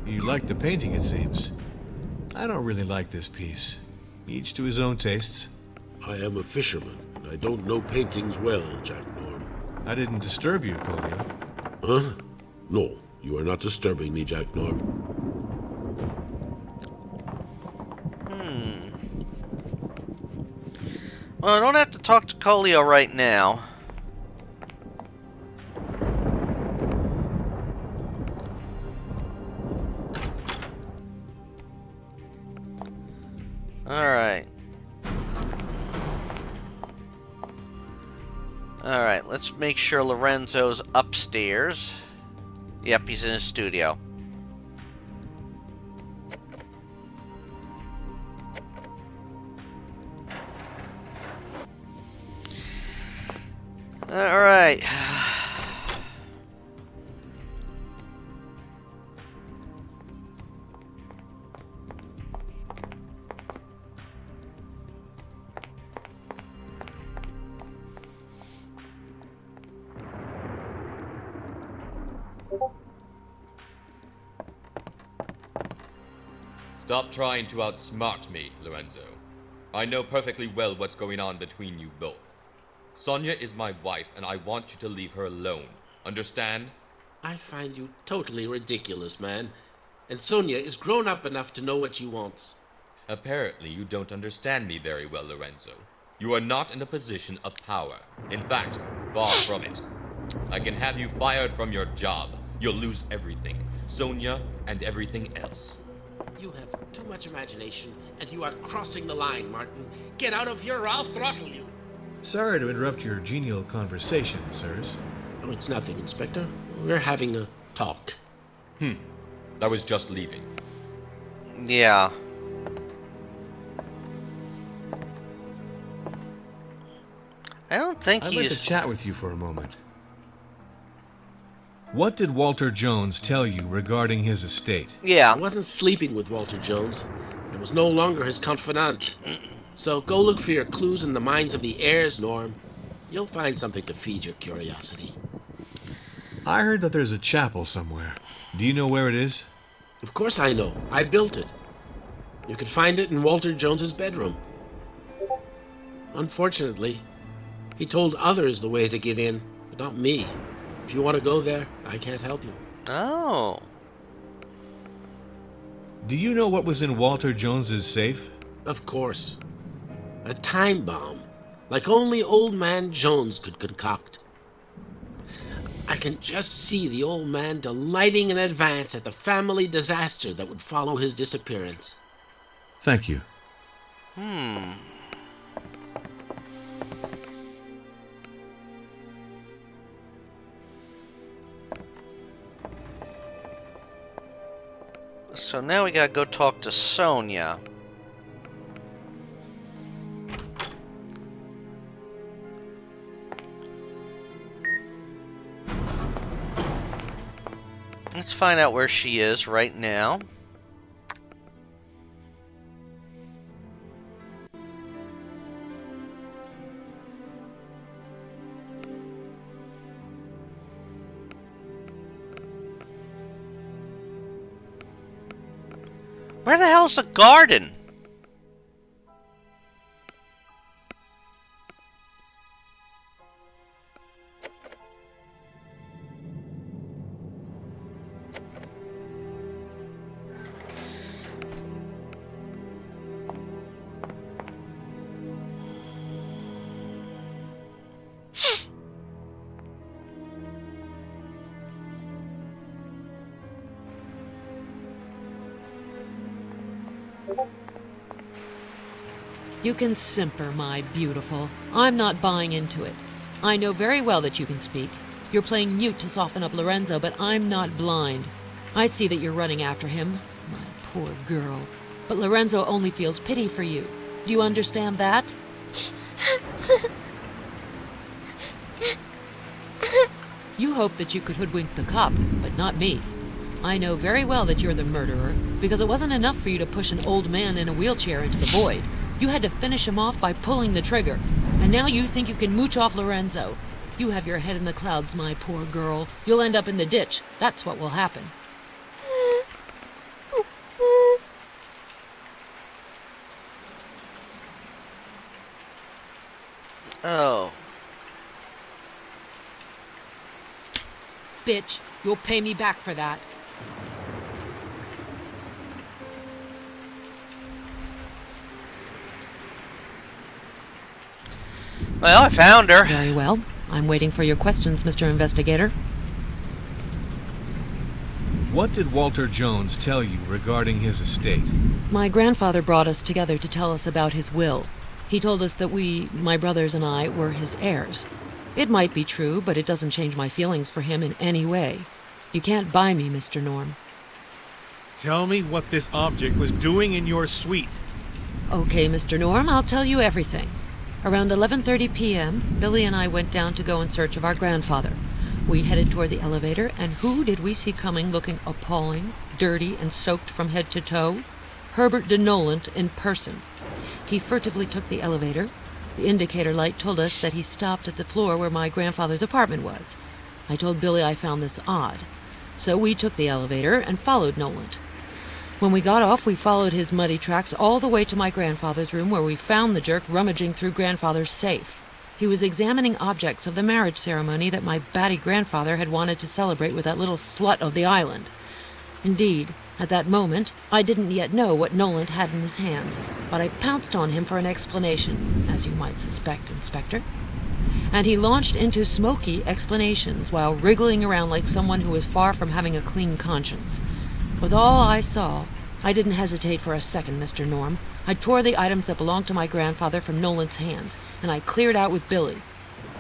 You like the painting, it seems. I don't really like this piece. Each to his own tastes. I am a fisherman, and I don't know paintings well, Jack Norm. I didn't disturb you, Colio. Huh? No, you are not disturbing me, Jack Norm. Well, I don't have to talk to Colio right now. Alright. Alright, let's make sure Lorenzo's upstairs. Yep, he's in his studio. Alright. Stop trying to outsmart me, Lorenzo. I know perfectly well what's going on between you both. Sonia is my wife, and I want you to leave her alone. Understand? I find you totally ridiculous, man. And Sonia is grown up enough to know what she wants. Apparently, you don't understand me very well, Lorenzo. You are not in a position of power. In fact, far from it. I can have you fired from your job. You'll lose everything. Sonia and everything else. You have too much imagination, and you are crossing the line, Martin. Get out of here or I'll throttle you. Sorry to interrupt your genial conversation, sirs. Oh, it's nothing, Inspector. We're having a talk. I was just leaving. Yeah. I don't think I'd he's... like to chat with you for a moment. What did Walter Jones tell you regarding his estate? Yeah. I wasn't sleeping with Walter Jones. I was no longer his confidant. So go look for your clues in the minds of the heirs, Norm. You'll find something to feed your curiosity. I heard that there's a chapel somewhere. Do you know where it is? Of course I know. I built it. You could find it in Walter Jones's bedroom. Unfortunately, he told others the way to get in, but not me. If you want to go there, I can't help you. Oh. Do you know what was in Walter Jones's safe? Of course. A time bomb, like only Old Man Jones could concoct. I can just see the old man delighting in advance at the family disaster that would follow his disappearance. Thank you. So now we gotta go talk to Sonia. Let's find out where she is right now. Where the hell's the garden? You can simper, my beautiful. I'm not buying into it. I know very well that you can speak. You're playing mute to soften up Lorenzo, but I'm not blind. I see that you're running after him. My poor girl. But Lorenzo only feels pity for you. Do you understand that? You hoped that you could hoodwink the cop, but not me. I know very well that you're the murderer, because it wasn't enough for you to push an old man in a wheelchair into the void. You had to finish him off by pulling the trigger. And now you think you can mooch off Lorenzo. You have your head in the clouds, my poor girl. You'll end up in the ditch. That's what will happen. Oh. Bitch, you'll pay me back for that. Well, I found her. Very well. I'm waiting for your questions, Mr. Investigator. What did Walter Jones tell you regarding his estate? My grandfather brought us together to tell us about his will. He told us that we, my brothers and I, were his heirs. It might be true, but it doesn't change my feelings for him in any way. You can't buy me, Mr. Norm. Tell me what this object was doing in your suite. Okay, Mr. Norm, I'll tell you everything. Around 11:30 p.m., Billy and I went down to go in search of our grandfather. We headed toward the elevator, and who did we see coming looking appalling, dirty, and soaked from head to toe? Herbert de Noland in person. He furtively took the elevator. The indicator light told us that he stopped at the floor where my grandfather's apartment was. I told Billy I found this odd. So we took the elevator and followed Noland. When we got off, we followed his muddy tracks all the way to my grandfather's room, where we found the jerk rummaging through grandfather's safe. He was examining objects of the marriage ceremony that my batty grandfather had wanted to celebrate with that little slut of the island. Indeed, at that moment, I didn't yet know what Noland had in his hands, but I pounced on him for an explanation, as you might suspect, Inspector. And he launched into smoky explanations while wriggling around like someone who was far from having a clean conscience. With all I saw, I didn't hesitate for a second, Mr. Norm. I tore the items that belonged to my grandfather from Noland's hands, and I cleared out with Billy.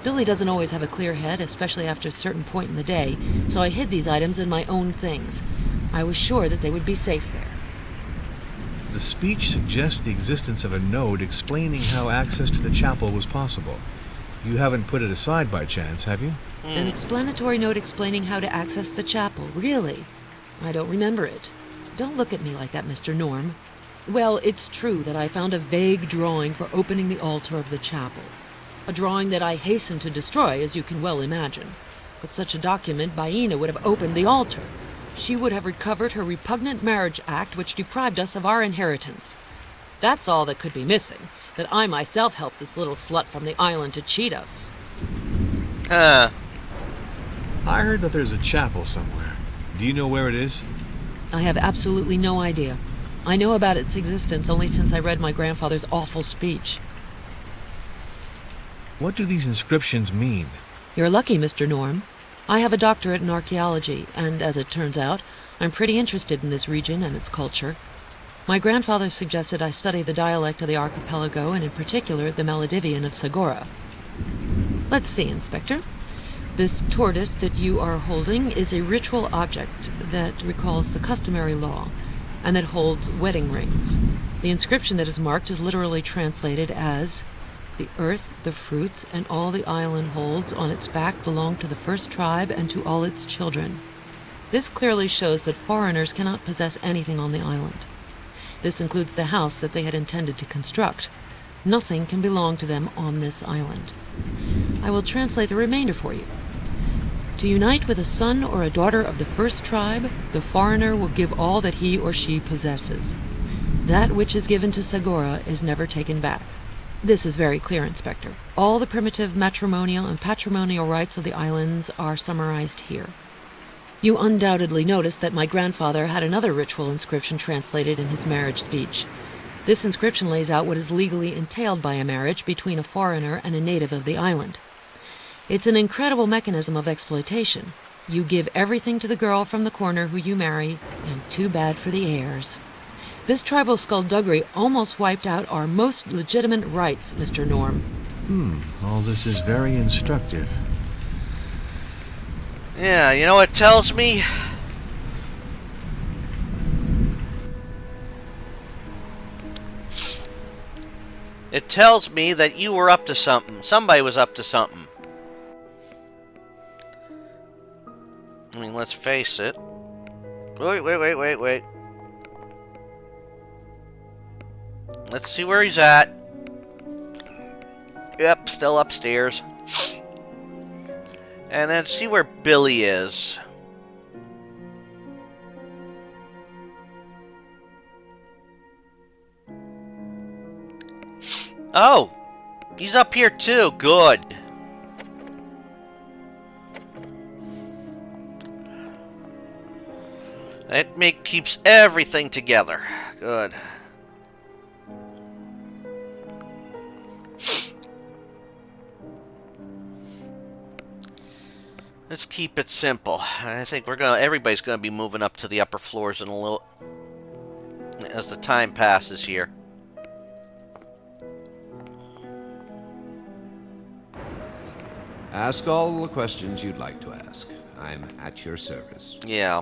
Billy doesn't always have a clear head, especially after a certain point in the day, so I hid these items in my own things. I was sure that they would be safe there. The speech suggests the existence of a note explaining how access to the chapel was possible. You haven't put it aside by chance, have you? An explanatory note explaining how to access the chapel, really? I don't remember it. Don't look at me like that, Mr. Norm. Well, it's true that I found a vague drawing for opening the altar of the chapel. A drawing that I hastened to destroy, as you can well imagine. With such a document, Baina would have opened the altar. She would have recovered her repugnant marriage act, which deprived us of our inheritance. That's all that could be missing, that I myself helped this little slut from the island to cheat us. I heard that there's a chapel somewhere. Do you know where it is? I have absolutely no idea. I know about its existence only since I read my grandfather's awful speech. What do these inscriptions mean? You're lucky, Mr. Norm. I have a doctorate in archaeology, and as it turns out, I'm pretty interested in this region and its culture. My grandfather suggested I study the dialect of the archipelago, and in particular the Maledivian of Segura. Let's see, Inspector. This tortoise that you are holding is a ritual object that recalls the customary law, and that holds wedding rings. The inscription that is marked is literally translated as, "The earth, the fruits, and all the island holds on its back belong to the first tribe and to all its children." This clearly shows that foreigners cannot possess anything on the island. This includes the house that they had intended to construct. Nothing can belong to them on this island. I will translate the remainder for you. To unite with a son or a daughter of the first tribe, the foreigner will give all that he or she possesses. That which is given to Segura is never taken back. This is very clear, Inspector. All the primitive matrimonial and patrimonial rights of the islands are summarized here. You undoubtedly noticed that my grandfather had another ritual inscription translated in his marriage speech. This inscription lays out what is legally entailed by a marriage between a foreigner and a native of the island. It's an incredible mechanism of exploitation. You give everything to the girl from the corner who you marry, and too bad for the heirs. This tribal skullduggery almost wiped out our most legitimate rights, Mr. Norm. All this is very instructive. Yeah, you know what it tells me? It tells me that you were up to something. Somebody was up to something. I mean, let's face it. Wait. Let's see where he's at. Yep, still upstairs. And then see where Billy is. Oh! He's up here too. Good. That keeps everything together. Good. Let's keep it simple. I think everybody's gonna be moving up to the upper floors in a little as the time passes here. Ask all the questions you'd like to ask. I'm at your service. Yeah.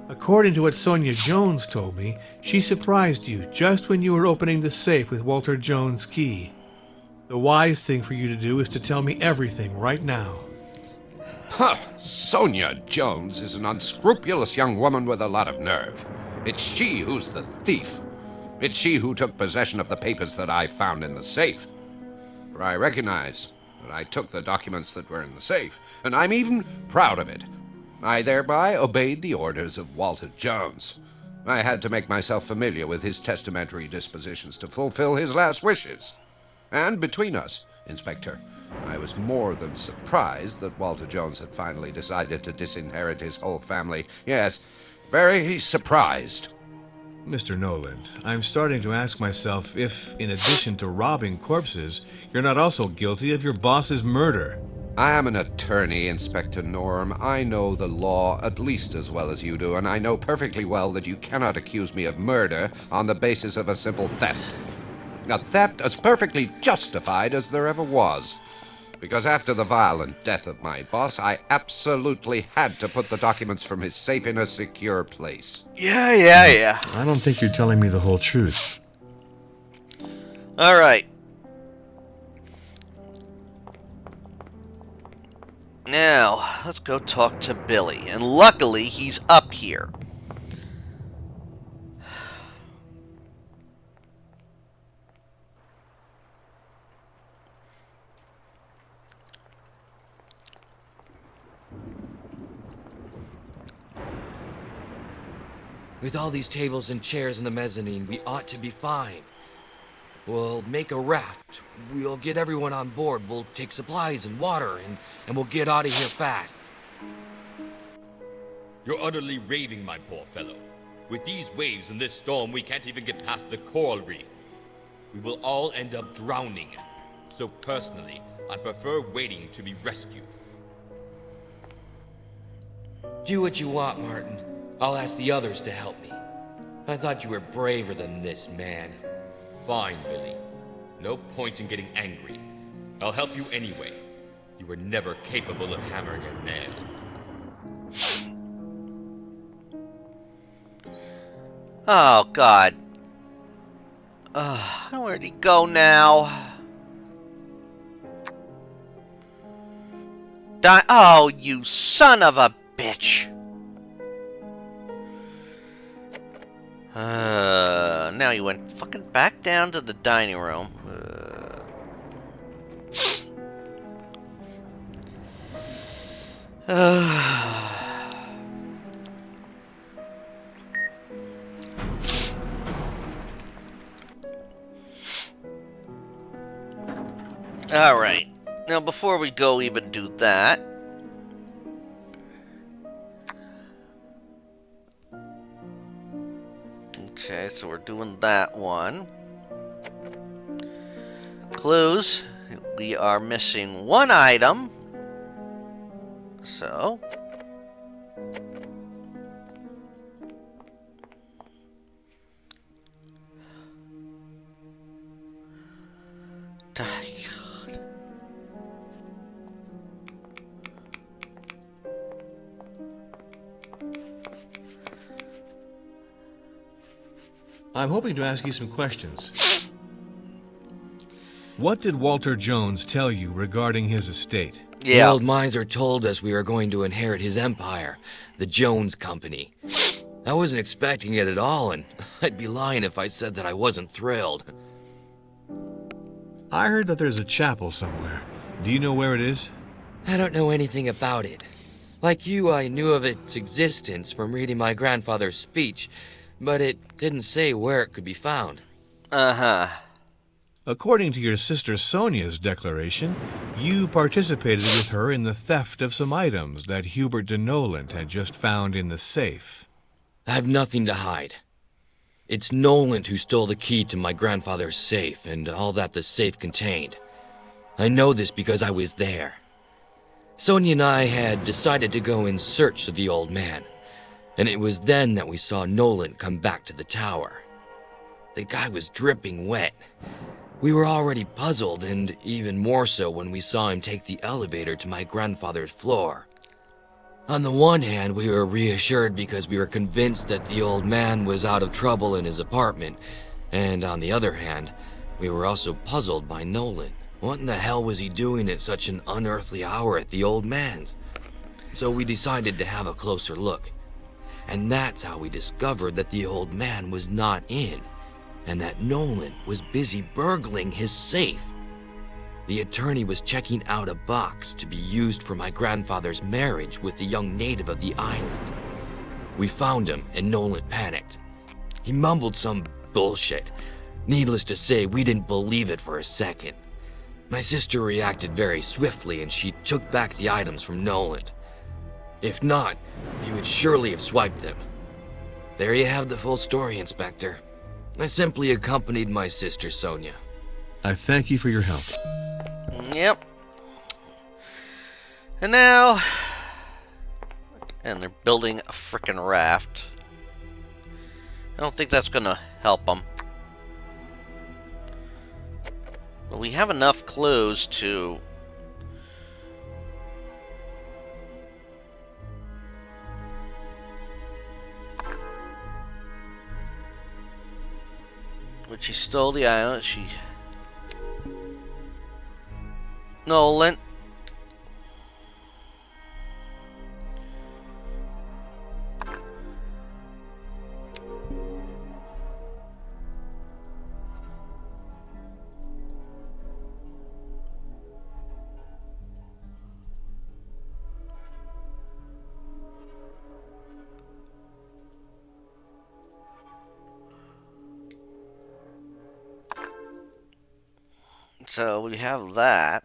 According to what Sonia Jones told me, she surprised you just when you were opening the safe with Walter Jones' key. The wise thing for you to do is to tell me everything right now. Huh! Sonia Jones is an unscrupulous young woman with a lot of nerve. It's she who's the thief. It's she who took possession of the papers that I found in the safe. For I recognize that I took the documents that were in the safe, and I'm even proud of it. I thereby obeyed the orders of Walter Jones. I had to make myself familiar with his testamentary dispositions to fulfill his last wishes. And between us, Inspector, I was more than surprised that Walter Jones had finally decided to disinherit his whole family. Yes, very surprised. Mr. Noland, I'm starting to ask myself if, in addition to robbing corpses, you're not also guilty of your boss's murder. I am an attorney, Inspector Norm. I know the law at least as well as you do, and I know perfectly well that you cannot accuse me of murder on the basis of a simple theft. A theft as perfectly justified as there ever was. Because after the violent death of my boss, I absolutely had to put the documents from his safe in a secure place. Yeah. I don't think you're telling me the whole truth. Alright. Now, let's go talk to Billy. And luckily, he's up here. With all these tables and chairs in the mezzanine, we ought to be fine. We'll make a raft. We'll get everyone on board. We'll take supplies and water, and we'll get out of here fast. You're utterly raving, my poor fellow. With these waves and this storm, we can't even get past the coral reef. We will all end up drowning. So personally, I prefer waiting to be rescued. Do what you want, Martin. I'll ask the others to help me. I thought you were braver than this, man. Fine, Billy. No point in getting angry. I'll help you anyway. You were never capable of hammering a nail. Oh, God. Where'd he go now? Oh, you son of a bitch. Now he went fucking back down to the dining room. Alright. Now, before we go even do that, okay, so we're doing that one. Clues. We are missing one item. So. God. I'm hoping to ask you some questions. What did Walter Jones tell you regarding his estate? The old miser told us we were going to inherit his empire, the Jones Company. I wasn't expecting it at all, and I'd be lying if I said that I wasn't thrilled. I heard that there's a chapel somewhere. Do you know where it is? I don't know anything about it. Like you, I knew of its existence from reading my grandfather's speech, but it didn't say where it could be found. Uh-huh. According to your sister Sonia's declaration, you participated with her in the theft of some items that Hubert de Noland had just found in the safe. I have nothing to hide. It's Noland who stole the key to my grandfather's safe and all that the safe contained. I know this because I was there. Sonia and I had decided to go in search of the old man, and it was then that we saw Noland come back to the tower. The guy was dripping wet. We were already puzzled, and even more so when we saw him take the elevator to my grandfather's floor. On the one hand, we were reassured because we were convinced that the old man was out of trouble in his apartment, and on the other hand, we were also puzzled by Noland. What in the hell was he doing at such an unearthly hour at the old man's? So we decided to have a closer look, and that's how we discovered that the old man was not in, and that Noland was busy burgling his safe. The attorney was checking out a box to be used for my grandfather's marriage with the young native of the island. We found him, and Noland panicked. He mumbled some bullshit. Needless to say, we didn't believe it for a second. My sister reacted very swiftly, and she took back the items from Noland. If not, he would surely have swiped them. There you have the full story, Inspector. I simply accompanied my sister, Sonia. I thank you for your help. Yep. And now... And they're building a frickin' raft. I don't think that's gonna help them. But we have enough clues to... But she stole the island. She... Noland. So we have that.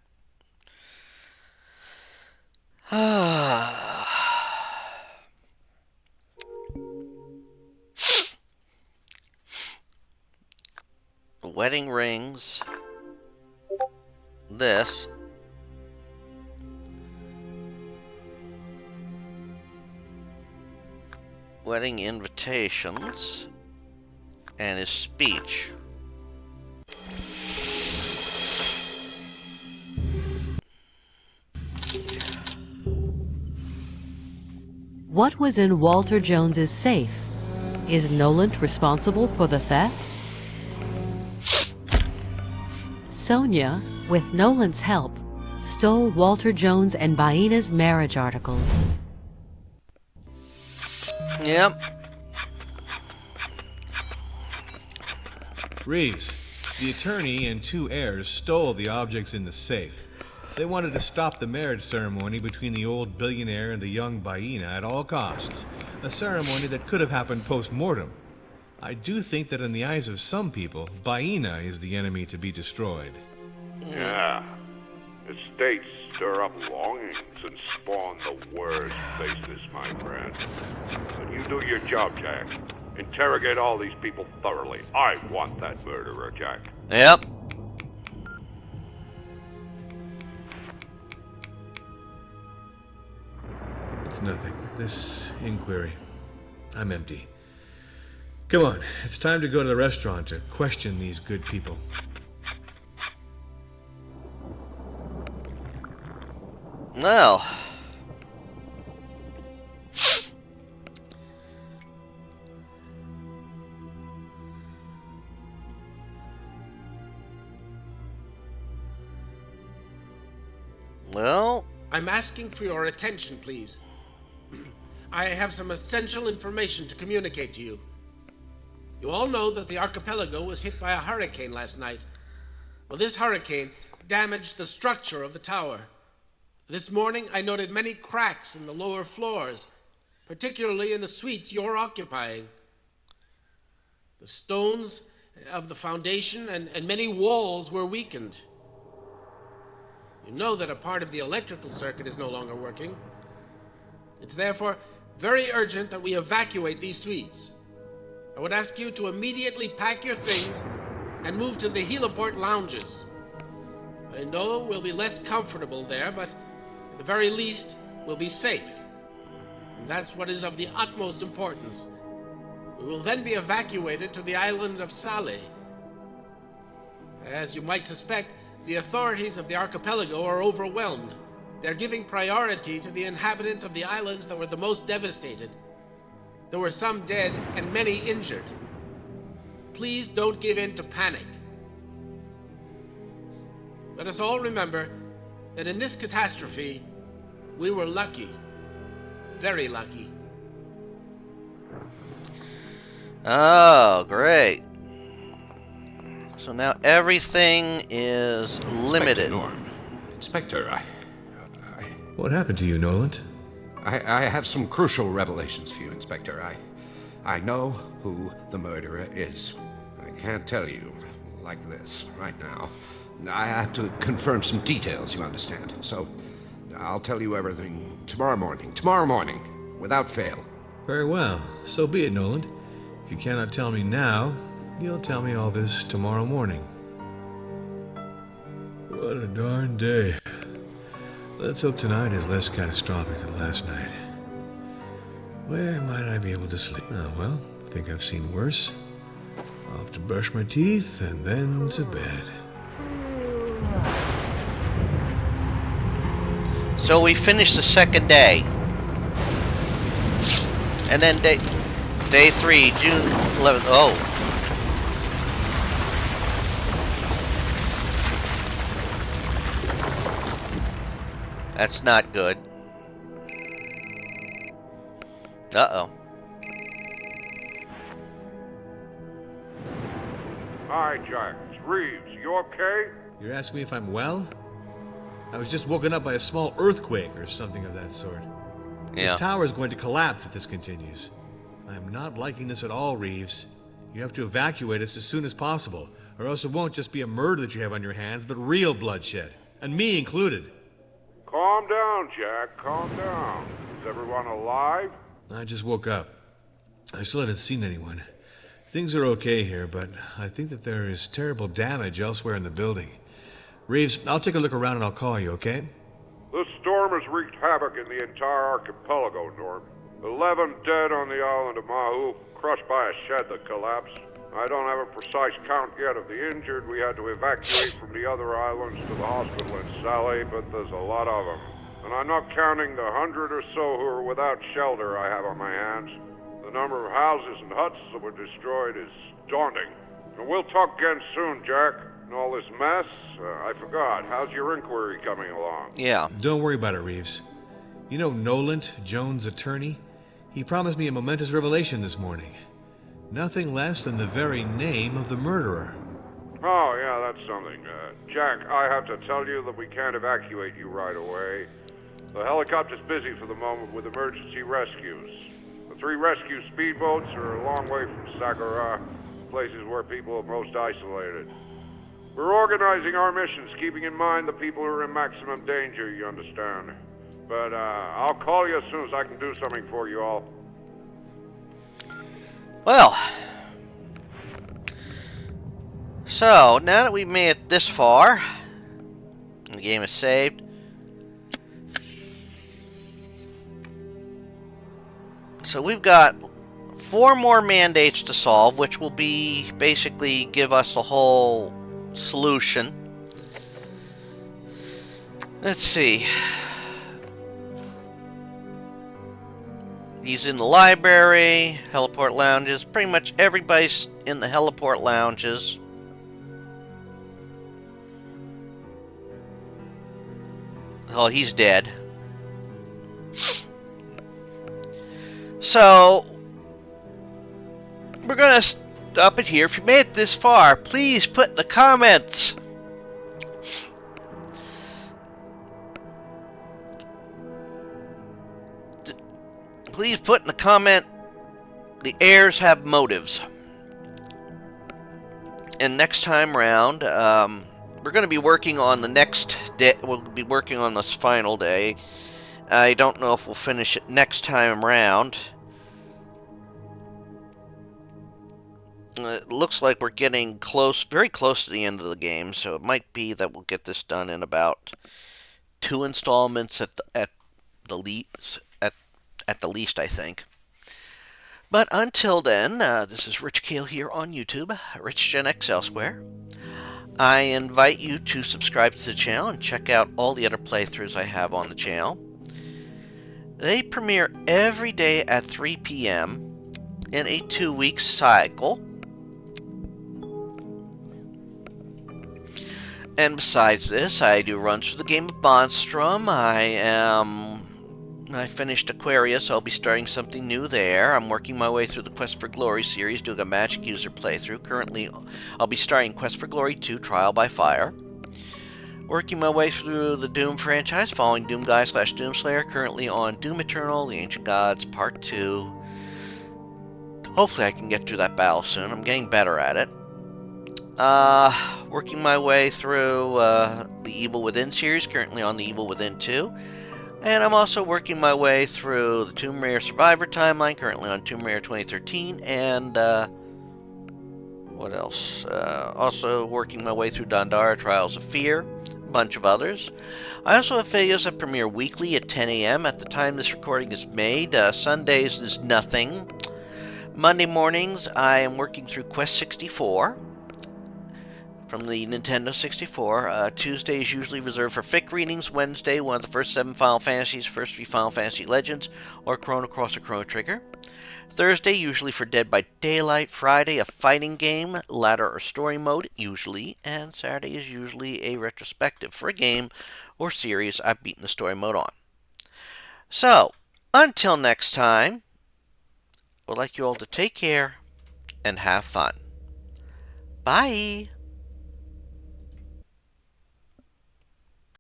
Wedding rings. This. Wedding invitations. And his speech. What was in Walter Jones's safe? Is Noland responsible for the theft? Sonia, with Noland's help, stole Walter Jones and Baina's marriage articles. Yep. Reeves, the attorney and two heirs stole the objects in the safe. They wanted to stop the marriage ceremony between the old billionaire and the young Baina at all costs, a ceremony that could have happened post-mortem. I do think that in the eyes of some people, Baina is the enemy to be destroyed. Yeah. Estates stir up longings and spawn the worst faces, my friend. But you do your job, Jack. Interrogate all these people thoroughly. I want that murderer, Jack. Yep. It's nothing. This inquiry. I'm empty. Come on, it's time to go to the restaurant to question these good people. Well. I'm asking for your attention, please. I have some essential information to communicate to you. You all know that the archipelago was hit by a hurricane last night. Well, this hurricane damaged the structure of the tower. This morning, I noted many cracks in the lower floors, particularly in the suites you're occupying. The stones of the foundation and many walls were weakened. You know that a part of the electrical circuit is no longer working. It's therefore very urgent that we evacuate these suites. I would ask you to immediately pack your things and move to the heliport lounges. I know we'll be less comfortable there, but at the very least, we'll be safe. And that's what is of the utmost importance. We will then be evacuated to the island of Salé. As you might suspect, the authorities of the archipelago are overwhelmed. They're giving priority to the inhabitants of the islands that were the most devastated. There were some dead and many injured. Please don't give in to panic. Let us all remember that in this catastrophe, we were lucky. Very lucky. Oh, great. So now everything is limited. Norm. Inspector, What happened to you, Noland? I have some crucial revelations for you, Inspector. I know who the murderer is. I can't tell you like this right now. I have to confirm some details, you understand. So I'll tell you everything tomorrow morning, without fail. Very well. So be it, Noland. If you cannot tell me now, you'll tell me all this tomorrow morning. What a darn day. Let's hope tonight is less catastrophic than last night. Where might I be able to sleep? Oh, well, I think I've seen worse. Off to brush my teeth and then to bed. So we finished the second day. And then day 3, June 11th. Oh. That's not good. Uh-oh. Hi, Jack. It's Reeves. You okay? You're asking me if I'm well? I was just woken up by a small earthquake or something of that sort. Yeah. This tower is going to collapse if this continues. I am not liking this at all, Reeves. You have to evacuate us as soon as possible, or else it won't just be a murder that you have on your hands, but real bloodshed, and me included. Calm down, Jack. Calm down. Is everyone alive? I just woke up. I still haven't seen anyone. Things are okay here, but I think that there is terrible damage elsewhere in the building. Reeves, I'll take a look around and I'll call you, okay? This storm has wreaked havoc in the entire archipelago, Norm. 11 dead on the island of Mahu, crushed by a shed that collapsed. I don't have a precise count yet of the injured. We had to evacuate from the other islands to the hospital in Salé, but there's a lot of them. And I'm not counting the 100 or so who are without shelter I have on my hands. The number of houses and huts that were destroyed is daunting. And we'll talk again soon, Jack. And all this mess, I forgot. How's your inquiry coming along? Yeah. Don't worry about it, Reeves. You know Noland, Jones' attorney? He promised me a momentous revelation this morning. Nothing less than the very name of the murderer. Oh, yeah, that's something. Jack, I have to tell you that we can't evacuate you right away. The helicopter's busy for the moment with emergency rescues. The 3 rescue speedboats are a long way from Sakura, places where people are most isolated. We're organizing our missions, keeping in mind the people who are in maximum danger, you understand. But I'll call you as soon as I can do something for you all. Well. So, now that we've made it this far, and the game is saved, so we've got 4 more mandates to solve, which will be basically give us the whole solution. Let's see. He's in the library, heliport lounges. Pretty much everybody's in the heliport lounges. Oh, he's dead. So, we're going to stop it here. If you made it this far, please put in the comments. Please put in the comment, the heirs have motives. And next time round, we're going to be working on the next day. We'll be working on this final day. I don't know if we'll finish it next time around. It looks like we're getting close, very close to the end of the game, so it might be that we'll get this done in about 2 installments at the least, I think. But until then, this is Rich Kale here on YouTube, Rich Gen X elsewhere. I invite you to subscribe to the channel and check out all the other playthroughs I have on the channel. They premiere every day at 3 p.m. in a 2-week cycle. And besides this, I do runs for the game of Bondstrom. I finished Aquarius, so I'll be starting something new there. I'm working my way through the Quest for Glory series, doing a Magic user playthrough. Currently, I'll be starting Quest for Glory 2, Trial by Fire. Working my way through the Doom franchise, following Doomguy/Doomslayer, currently on Doom Eternal, The Ancient Gods, Part 2. Hopefully I can get through that battle soon. I'm getting better at it. Working my way through the Evil Within series, currently on the Evil Within 2. And I'm also working my way through the Tomb Raider Survivor timeline, currently on Tomb Raider 2013, and, what else? Also working my way through Dandara Trials of Fear, a bunch of others. I also have videos that premiere weekly at 10 a.m. at the time this recording is made. Sundays is nothing. Monday mornings, I am working through Quest 64. From the Nintendo 64. Tuesday is usually reserved for fic readings. Wednesday, one of the first 7 Final Fantasies, first 3 Final Fantasy Legends, or Chrono Cross or Chrono Trigger. Thursday, usually for Dead by Daylight. Friday, a fighting game, ladder or story mode, usually. And Saturday is usually a retrospective for a game or series I've beaten the story mode on. So, until next time, I'd like you all to take care and have fun. Bye!